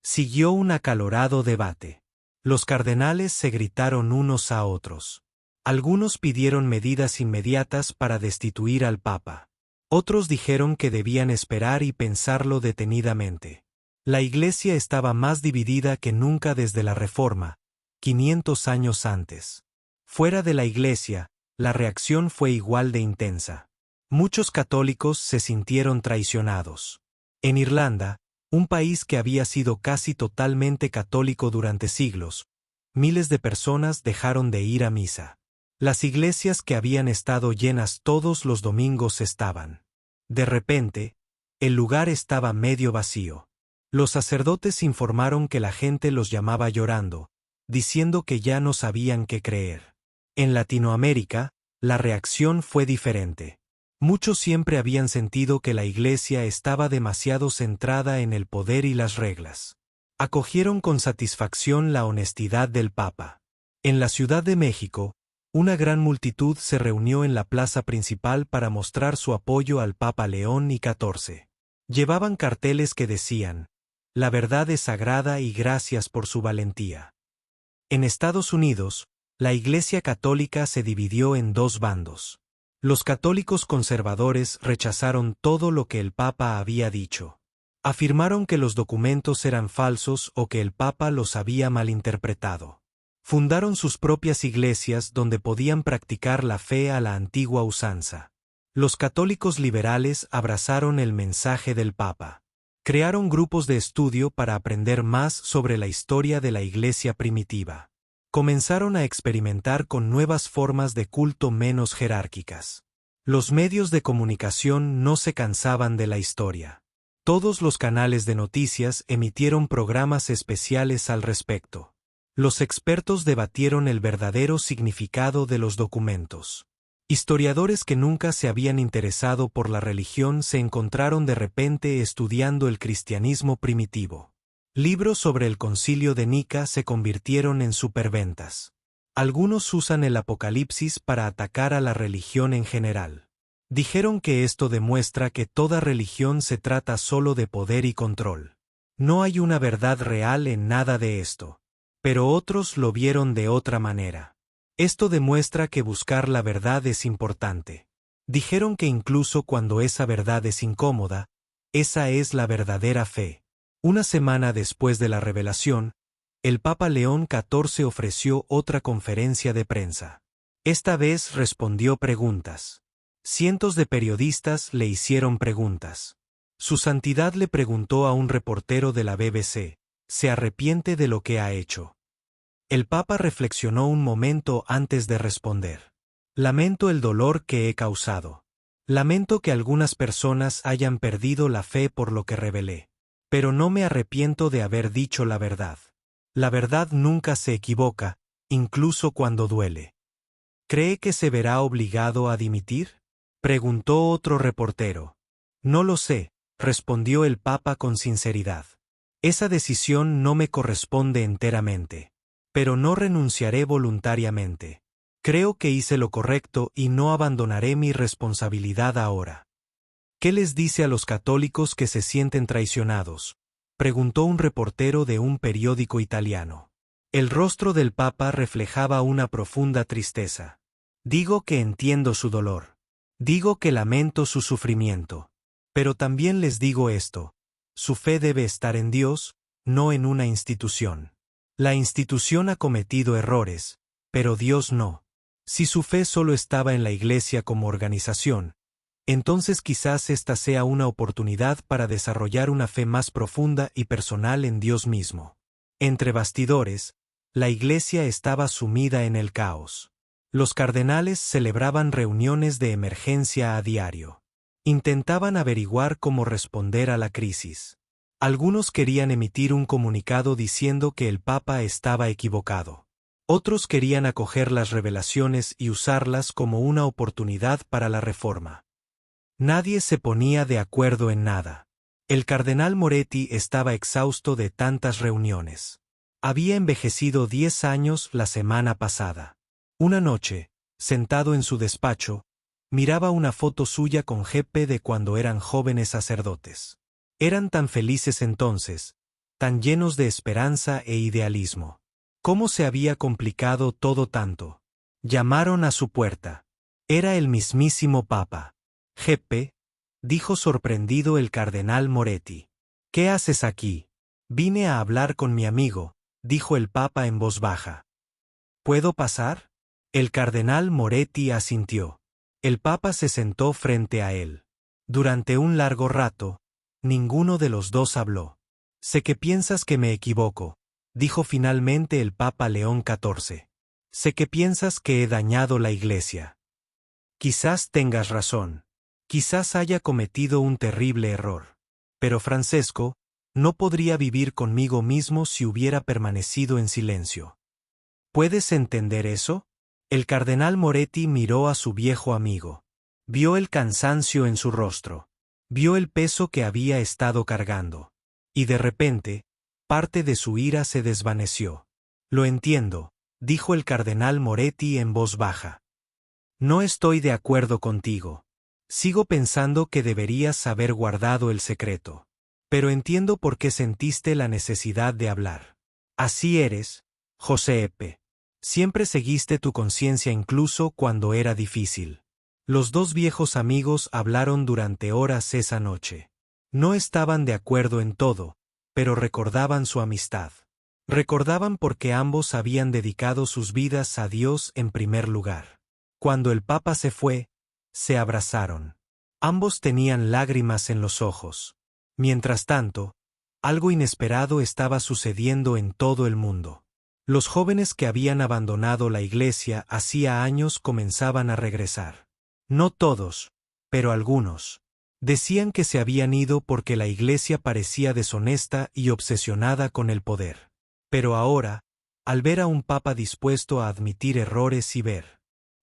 Siguió un acalorado debate. Los cardenales se gritaron unos a otros. Algunos pidieron medidas inmediatas para destituir al Papa. Otros dijeron que debían esperar y pensarlo detenidamente. La Iglesia estaba más dividida que nunca desde la Reforma, 500 años antes. Fuera de la Iglesia, la reacción fue igual de intensa. Muchos católicos se sintieron traicionados. En Irlanda, un país que había sido casi totalmente católico durante siglos, miles de personas dejaron de ir a misa. Las iglesias que habían estado llenas todos los domingos estaban. De repente, el lugar estaba medio vacío. Los sacerdotes informaron que la gente los llamaba llorando, diciendo que ya no sabían qué creer. En Latinoamérica, la reacción fue diferente. Muchos siempre habían sentido que la Iglesia estaba demasiado centrada en el poder y las reglas. Acogieron con satisfacción la honestidad del Papa. En la Ciudad de México, una gran multitud se reunió en la plaza principal para mostrar su apoyo al Papa León XIV. Llevaban carteles que decían: "La verdad es sagrada y gracias por su valentía". En Estados Unidos, la Iglesia Católica se dividió en dos bandos. Los católicos conservadores rechazaron todo lo que el Papa había dicho. Afirmaron que los documentos eran falsos o que el Papa los había malinterpretado. Fundaron sus propias iglesias donde podían practicar la fe a la antigua usanza. Los católicos liberales abrazaron el mensaje del Papa. Crearon grupos de estudio para aprender más sobre la historia de la Iglesia primitiva. Comenzaron a experimentar con nuevas formas de culto menos jerárquicas. Los medios de comunicación no se cansaban de la historia. Todos los canales de noticias emitieron programas especiales al respecto. Los expertos debatieron el verdadero significado de los documentos. Historiadores que nunca se habían interesado por la religión se encontraron de repente estudiando el cristianismo primitivo. Libros sobre el Concilio de Nica se convirtieron en superventas. Algunos usan el Apocalipsis para atacar a la religión en general. Dijeron que esto demuestra que toda religión se trata solo de poder y control. No hay una verdad real en nada de esto. Pero otros lo vieron de otra manera. Esto demuestra que buscar la verdad es importante. Dijeron que incluso cuando esa verdad es incómoda, esa es la verdadera fe. Una semana después de la revelación, el Papa León XIV ofreció otra conferencia de prensa. Esta vez respondió preguntas. Cientos de periodistas le hicieron preguntas. Su Santidad le preguntó a un reportero de la BBC, ¿se arrepiente de lo que ha hecho? El Papa reflexionó un momento antes de responder. Lamento el dolor que he causado. Lamento que algunas personas hayan perdido la fe por lo que revelé. Pero no me arrepiento de haber dicho la verdad. La verdad nunca se equivoca, incluso cuando duele. ¿Cree que se verá obligado a dimitir?, preguntó otro reportero. No lo sé, respondió el Papa con sinceridad. Esa decisión no me corresponde enteramente. Pero no renunciaré voluntariamente. Creo que hice lo correcto y no abandonaré mi responsabilidad ahora. ¿Qué les dice a los católicos que se sienten traicionados?, preguntó un reportero de un periódico italiano. El rostro del Papa reflejaba una profunda tristeza. Digo que entiendo su dolor. Digo que lamento su sufrimiento. Pero también les digo esto: su fe debe estar en Dios, no en una institución. La institución ha cometido errores, pero Dios no. Si su fe solo estaba en la Iglesia como organización, entonces quizás esta sea una oportunidad para desarrollar una fe más profunda y personal en Dios mismo. Entre bastidores, la Iglesia estaba sumida en el caos. Los cardenales celebraban reuniones de emergencia a diario. Intentaban averiguar cómo responder a la crisis. Algunos querían emitir un comunicado diciendo que el Papa estaba equivocado. Otros querían acoger las revelaciones y usarlas como una oportunidad para la reforma. Nadie se ponía de acuerdo en nada. El cardenal Moretti estaba exhausto de tantas reuniones. Había envejecido 10 años la semana pasada. Una noche, sentado en su despacho, miraba una foto suya con Geppe de cuando eran jóvenes sacerdotes. Eran tan felices entonces, tan llenos de esperanza e idealismo. ¿Cómo se había complicado todo tanto? Llamaron a su puerta. Era el mismísimo Papa. Geppe, dijo sorprendido el cardenal Moretti. ¿Qué haces aquí? Vine a hablar con mi amigo, dijo el Papa en voz baja. ¿Puedo pasar? El cardenal Moretti asintió. El Papa se sentó frente a él. Durante un largo rato, ninguno de los dos habló. Sé que piensas que me equivoco, dijo finalmente el Papa León XIV. Sé que piensas que he dañado la Iglesia. Quizás tengas razón. Quizás haya cometido un terrible error. Pero Francesco, no podría vivir conmigo mismo si hubiera permanecido en silencio. ¿Puedes entender eso? El cardenal Moretti miró a su viejo amigo. Vio el cansancio en su rostro. Vio el peso que había estado cargando. Y de repente, parte de su ira se desvaneció. Lo entiendo, dijo el cardenal Moretti en voz baja. No estoy de acuerdo contigo. Sigo pensando que deberías haber guardado el secreto. Pero entiendo por qué sentiste la necesidad de hablar. Así eres, Giuseppe. Siempre seguiste tu conciencia incluso cuando era difícil. Los dos viejos amigos hablaron durante horas esa noche. No estaban de acuerdo en todo, pero recordaban su amistad. Recordaban por qué ambos habían dedicado sus vidas a Dios en primer lugar. Cuando el Papa se fue, se abrazaron. Ambos tenían lágrimas en los ojos. Mientras tanto, algo inesperado estaba sucediendo en todo el mundo. Los jóvenes que habían abandonado la Iglesia hacía años comenzaban a regresar. No todos, pero algunos. Decían que se habían ido porque la Iglesia parecía deshonesta y obsesionada con el poder. Pero ahora, al ver a un papa dispuesto a admitir errores y ver,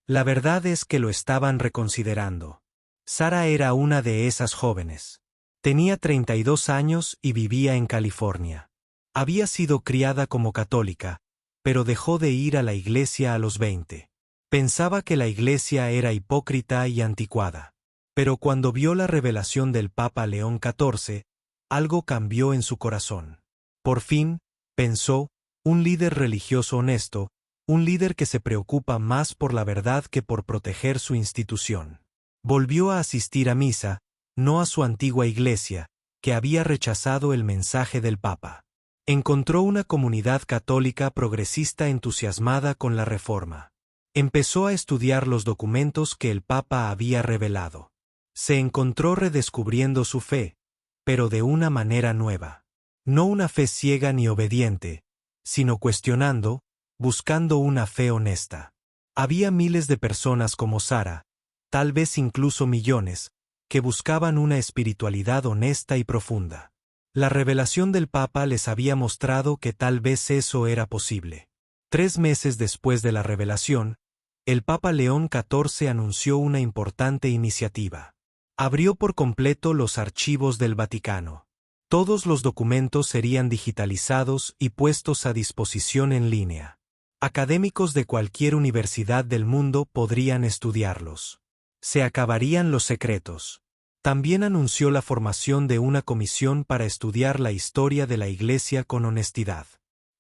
la verdad es que lo estaban reconsiderando. Sara era una de esas jóvenes. Tenía 32 años y vivía en California. Había sido criada como católica, pero dejó de ir a la iglesia a los 20. Pensaba que la iglesia era hipócrita y anticuada. Pero cuando vio la revelación del Papa León XIV, algo cambió en su corazón. Por fin, pensó, un líder religioso honesto, un líder que se preocupa más por la verdad que por proteger su institución. Volvió a asistir a misa, no a su antigua iglesia, que había rechazado el mensaje del Papa. Encontró una comunidad católica progresista entusiasmada con la Reforma. Empezó a estudiar los documentos que el Papa había revelado. Se encontró redescubriendo su fe, pero de una manera nueva. No una fe ciega ni obediente, sino cuestionando, buscando una fe honesta. Había miles de personas como Sara, tal vez incluso millones, que buscaban una espiritualidad honesta y profunda. La revelación del Papa les había mostrado que tal vez eso era posible. 3 meses después de la revelación, el Papa León XIV anunció una importante iniciativa. Abrió por completo los archivos del Vaticano. Todos los documentos serían digitalizados y puestos a disposición en línea. Académicos de cualquier universidad del mundo podrían estudiarlos. Se acabarían los secretos. También anunció la formación de una comisión para estudiar la historia de la Iglesia con honestidad.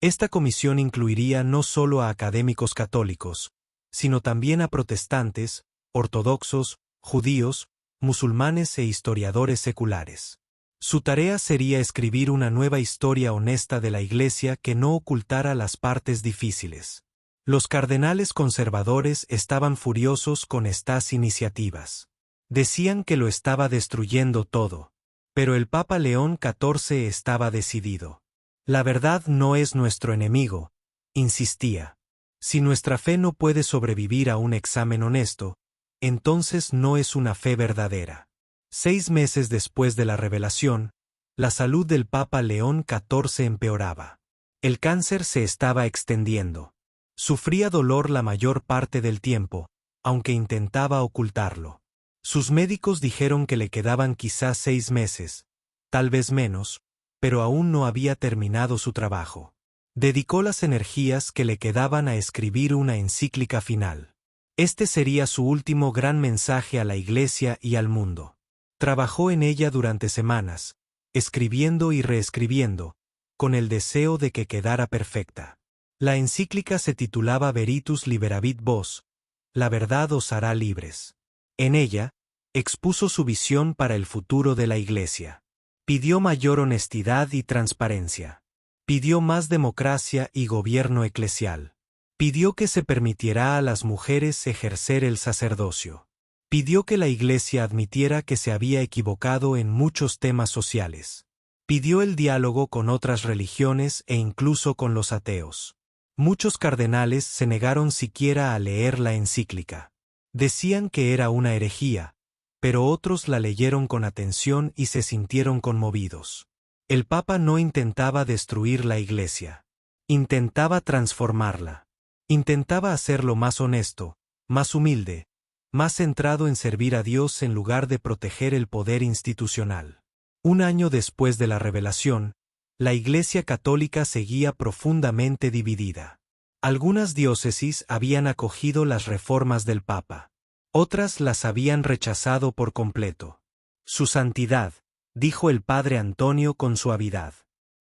Esta comisión incluiría no solo a académicos católicos, sino también a protestantes, ortodoxos, judíos, musulmanes e historiadores seculares. Su tarea sería escribir una nueva historia honesta de la Iglesia que no ocultara las partes difíciles. Los cardenales conservadores estaban furiosos con estas iniciativas. Decían que lo estaba destruyendo todo. Pero el Papa León XIV estaba decidido. La verdad no es nuestro enemigo, insistía. Si nuestra fe no puede sobrevivir a un examen honesto, entonces no es una fe verdadera. 6 meses después de la revelación, la salud del Papa León XIV empeoraba. El cáncer se estaba extendiendo. Sufría dolor la mayor parte del tiempo, aunque intentaba ocultarlo. Sus médicos dijeron que le quedaban quizás 6 meses, tal vez menos, pero aún no había terminado su trabajo. Dedicó las energías que le quedaban a escribir una encíclica final. Este sería su último gran mensaje a la Iglesia y al mundo. Trabajó en ella durante semanas, escribiendo y reescribiendo, con el deseo de que quedara perfecta. La encíclica se titulaba Veritas Liberavit Vos, la verdad os hará libres. En ella, expuso su visión para el futuro de la Iglesia. Pidió mayor honestidad y transparencia. Pidió más democracia y gobierno eclesial. Pidió que se permitiera a las mujeres ejercer el sacerdocio. Pidió que la Iglesia admitiera que se había equivocado en muchos temas sociales. Pidió el diálogo con otras religiones e incluso con los ateos. Muchos cardenales se negaron siquiera a leer la encíclica. Decían que era una herejía, pero otros la leyeron con atención y se sintieron conmovidos. El Papa no intentaba destruir la Iglesia. Intentaba transformarla. Intentaba hacerlo más honesto, más humilde, más centrado en servir a Dios en lugar de proteger el poder institucional. Un año después de la revelación, la Iglesia católica seguía profundamente dividida. Algunas diócesis habían acogido las reformas del Papa. Otras las habían rechazado por completo. Su santidad, dijo el padre Antonio con suavidad,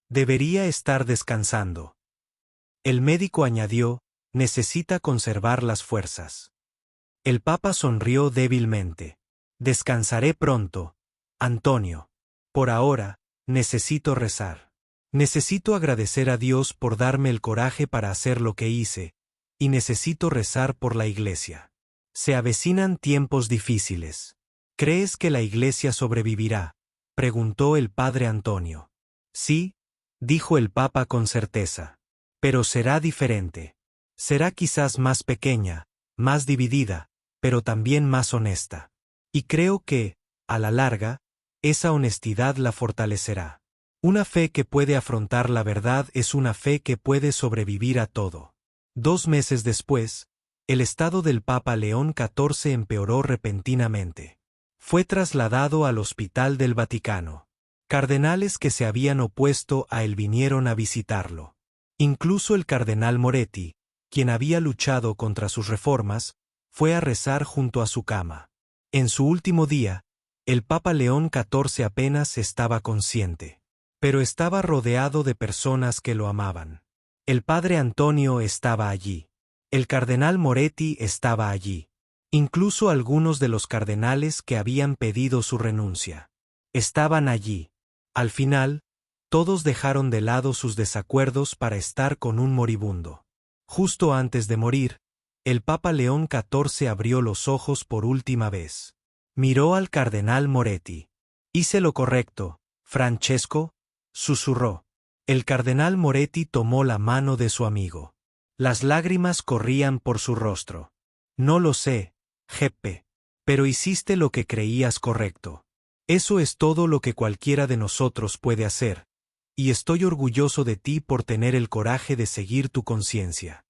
debería estar descansando. El médico añadió, necesita conservar las fuerzas. El Papa sonrió débilmente. Descansaré pronto, Antonio. Por ahora, necesito rezar. Necesito agradecer a Dios por darme el coraje para hacer lo que hice, y necesito rezar por la Iglesia. Se avecinan tiempos difíciles. ¿Crees que la Iglesia sobrevivirá?, preguntó el padre Antonio. Sí, dijo el Papa con certeza. Pero será diferente. Será quizás más pequeña, más dividida, pero también más honesta. Y creo que, a la larga, esa honestidad la fortalecerá. Una fe que puede afrontar la verdad es una fe que puede sobrevivir a todo. 2 meses después, el estado del Papa León XIV empeoró repentinamente. Fue trasladado al Hospital del Vaticano. Cardenales que se habían opuesto a él vinieron a visitarlo. Incluso el cardenal Moretti, quien había luchado contra sus reformas, fue a rezar junto a su cama. En su último día, el Papa León XIV apenas estaba consciente. Pero estaba rodeado de personas que lo amaban. El padre Antonio estaba allí. El cardenal Moretti estaba allí. Incluso algunos de los cardenales que habían pedido su renuncia. Estaban allí. Al final, todos dejaron de lado sus desacuerdos para estar con un moribundo. Justo antes de morir, el Papa León XIV abrió los ojos por última vez. Miró al cardenal Moretti. «Hice lo correcto, Francesco», susurró. El cardenal Moretti tomó la mano de su amigo. Las lágrimas corrían por su rostro. «No lo sé, Jeppe. Pero hiciste lo que creías correcto. Eso es todo lo que cualquiera de nosotros puede hacer, y estoy orgulloso de ti por tener el coraje de seguir tu conciencia».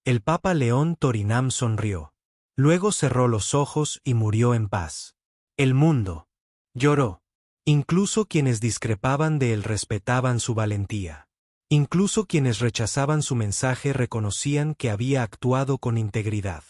El Papa León Torinam sonrió. Luego cerró los ojos y murió en paz. El mundo lloró. Incluso quienes discrepaban de él respetaban su valentía. Incluso quienes rechazaban su mensaje reconocían que había actuado con integridad.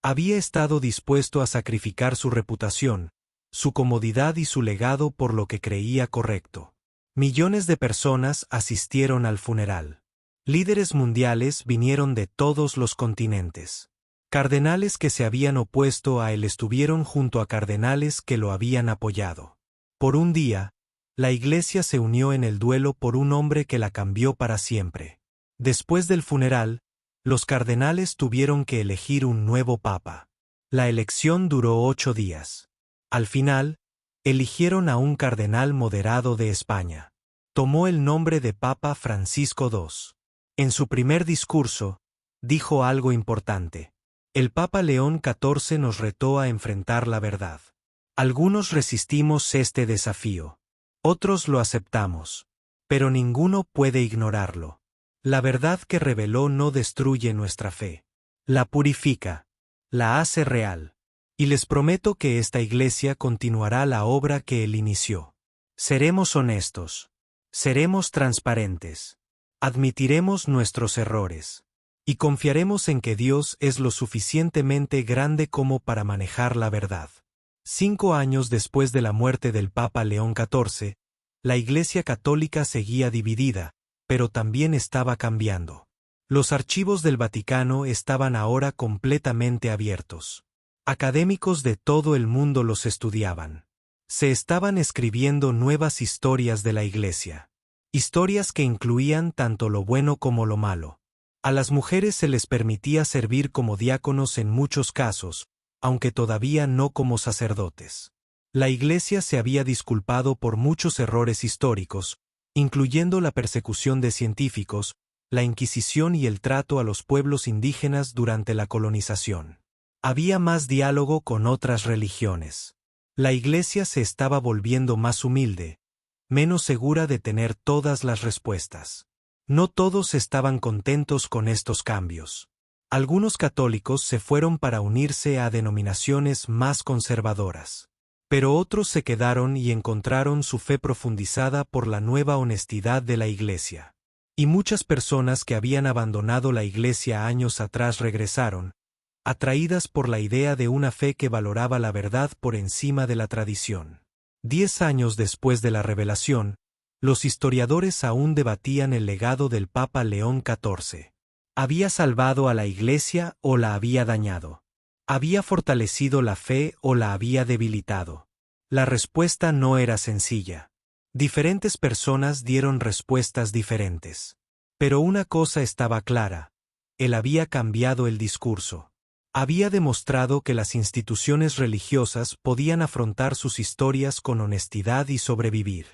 Había estado dispuesto a sacrificar su reputación, su comodidad y su legado por lo que creía correcto. Millones de personas asistieron al funeral. Líderes mundiales vinieron de todos los continentes. Cardenales que se habían opuesto a él estuvieron junto a cardenales que lo habían apoyado. Por un día, la Iglesia se unió en el duelo por un hombre que la cambió para siempre. Después del funeral, los cardenales tuvieron que elegir un nuevo papa. La elección duró 8 días. Al final, eligieron a un cardenal moderado de España. Tomó el nombre de Papa Francisco II. En su primer discurso, dijo algo importante. El Papa León XIV nos retó a enfrentar la verdad. Algunos resistimos este desafío. Otros lo aceptamos. Pero ninguno puede ignorarlo. La verdad que reveló no destruye nuestra fe. La purifica. La hace real. Y les prometo que esta Iglesia continuará la obra que él inició. Seremos honestos. Seremos transparentes. Admitiremos nuestros errores. Y confiaremos en que Dios es lo suficientemente grande como para manejar la verdad. 5 años después de la muerte del Papa León XIV, la Iglesia Católica seguía dividida, pero también estaba cambiando. Los archivos del Vaticano estaban ahora completamente abiertos. Académicos de todo el mundo los estudiaban. Se estaban escribiendo nuevas historias de la Iglesia. Historias que incluían tanto lo bueno como lo malo. A las mujeres se les permitía servir como diáconos en muchos casos, aunque todavía no como sacerdotes. La Iglesia se había disculpado por muchos errores históricos, incluyendo la persecución de científicos, la Inquisición y el trato a los pueblos indígenas durante la colonización. Había más diálogo con otras religiones. La Iglesia se estaba volviendo más humilde, menos segura de tener todas las respuestas. No todos estaban contentos con estos cambios. Algunos católicos se fueron para unirse a denominaciones más conservadoras. Pero otros se quedaron y encontraron su fe profundizada por la nueva honestidad de la Iglesia. Y muchas personas que habían abandonado la Iglesia años atrás regresaron, atraídas por la idea de una fe que valoraba la verdad por encima de la tradición. 10 años después de la revelación, los historiadores aún debatían el legado del Papa León XIV. ¿Había salvado a la Iglesia o la había dañado? ¿Había fortalecido la fe o la había debilitado? La respuesta no era sencilla. Diferentes personas dieron respuestas diferentes. Pero una cosa estaba clara: él había cambiado el discurso. Había demostrado que las instituciones religiosas podían afrontar sus historias con honestidad y sobrevivir.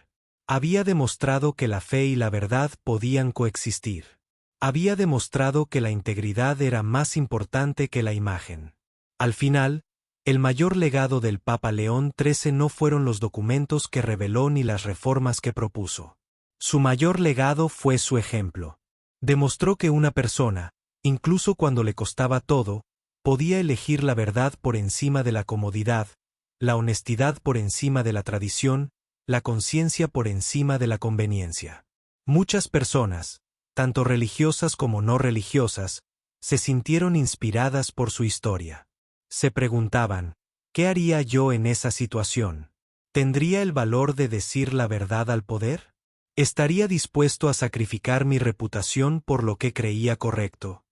Había demostrado que la fe y la verdad podían coexistir. Había demostrado que la integridad era más importante que la imagen. Al final, El mayor legado del Papa León XIII no fueron los documentos que reveló ni las reformas que propuso. Su mayor legado fue su ejemplo. Demostró que una persona, incluso cuando le costaba todo, podía elegir la verdad por encima de la comodidad, la honestidad por encima de la tradición, la conciencia por encima de la conveniencia. Muchas personas, tanto religiosas como no religiosas, se sintieron inspiradas por su historia. Se preguntaban, ¿qué haría yo en esa situación? ¿Tendría el valor de decir la verdad al poder? ¿Estaría dispuesto a sacrificar mi reputación por lo que creía correcto?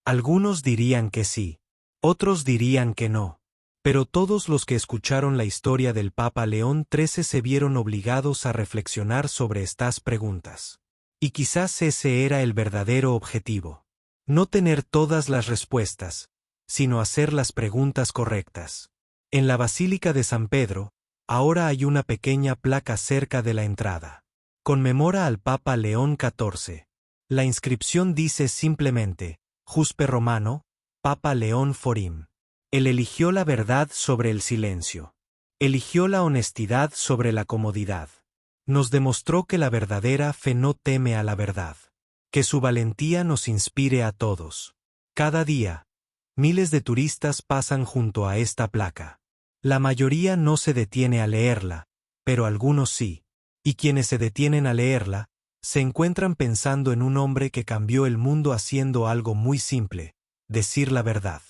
Algunos dirían que sí, otros dirían que no, pero todos los que escucharon la historia del Papa León XIII se vieron obligados a reflexionar sobre estas preguntas. Y quizás ese era el verdadero objetivo. No tener todas las respuestas, sino hacer las preguntas correctas. En la Basílica de San Pedro, ahora hay una pequeña placa cerca de la entrada. Conmemora al Papa León XIV. La inscripción dice simplemente, Juspe Romano, Papa León Forim. Él eligió la verdad sobre el silencio. Eligió la honestidad sobre la comodidad. Nos demostró que la verdadera fe no teme a la verdad. Que su valentía nos inspire a todos. Cada día, miles de turistas pasan junto a esta placa. La mayoría no se detiene a leerla, pero algunos sí. Y quienes se detienen a leerla, se encuentran pensando en un hombre que cambió el mundo haciendo algo muy simple, decir la verdad.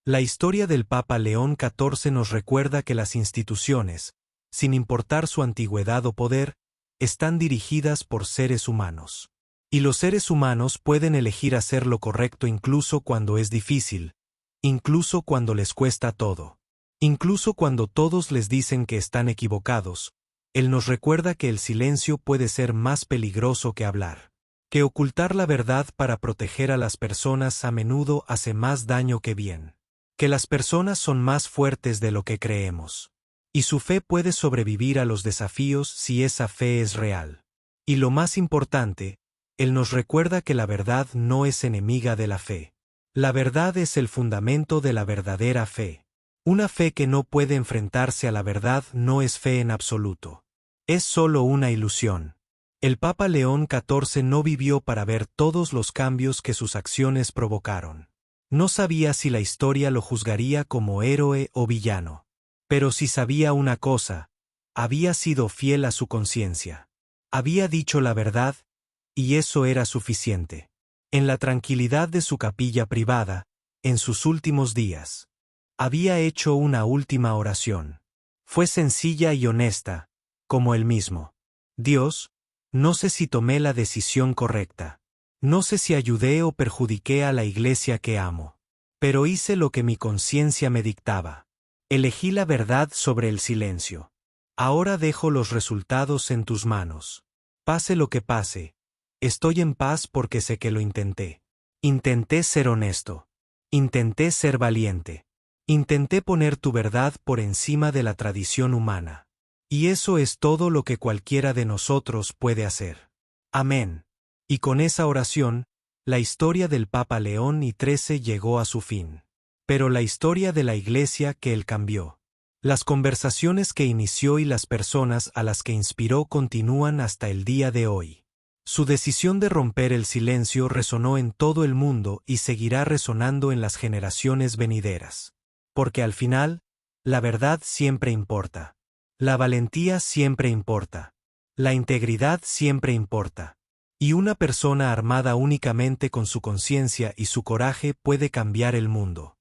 La historia del Papa León XIV nos recuerda que las instituciones, sin importar su antigüedad o poder, están dirigidas por seres humanos. Y los seres humanos pueden elegir hacer lo correcto incluso cuando es difícil, incluso cuando les cuesta todo, incluso cuando todos les dicen que están equivocados. Él nos recuerda que el silencio puede ser más peligroso que hablar, que ocultar la verdad para proteger a las personas a menudo hace más daño que bien, que las personas son más fuertes de lo que creemos, y su fe puede sobrevivir a los desafíos si esa fe es real. Y lo más importante, Él nos recuerda que la verdad no es enemiga de la fe. La verdad es el fundamento de la verdadera fe. Una fe que no puede enfrentarse a la verdad no es fe en absoluto. Es solo una ilusión. El Papa León XIV no vivió para ver todos los cambios que sus acciones provocaron. No sabía si la historia lo juzgaría como héroe o villano. Pero si sabía una cosa, había sido fiel a su conciencia. Había dicho la verdad, y eso era suficiente. En la tranquilidad de su capilla privada, en sus últimos días, había hecho una última oración. Fue sencilla y honesta, como él mismo. Dios, no sé si tomé la decisión correcta. No sé si ayudé o perjudiqué a la iglesia que amo. Pero hice lo que mi conciencia me dictaba. Elegí la verdad sobre el silencio. Ahora dejo los resultados en tus manos. Pase lo que pase, estoy en paz porque sé que lo intenté. Intenté ser honesto. Intenté ser valiente. Intenté poner tu verdad por encima de la tradición humana. Y eso es todo lo que cualquiera de nosotros puede hacer. Amén. Y con esa oración, la historia del Papa León XIII llegó a su fin. Pero la historia de la Iglesia que él cambió. Las conversaciones que inició y las personas a las que inspiró continúan hasta el día de hoy. Su decisión de romper el silencio resonó en todo el mundo y seguirá resonando en las generaciones venideras. Porque al final, la verdad siempre importa. La valentía siempre importa. La integridad siempre importa. Y una persona armada únicamente con su conciencia y su coraje puede cambiar el mundo.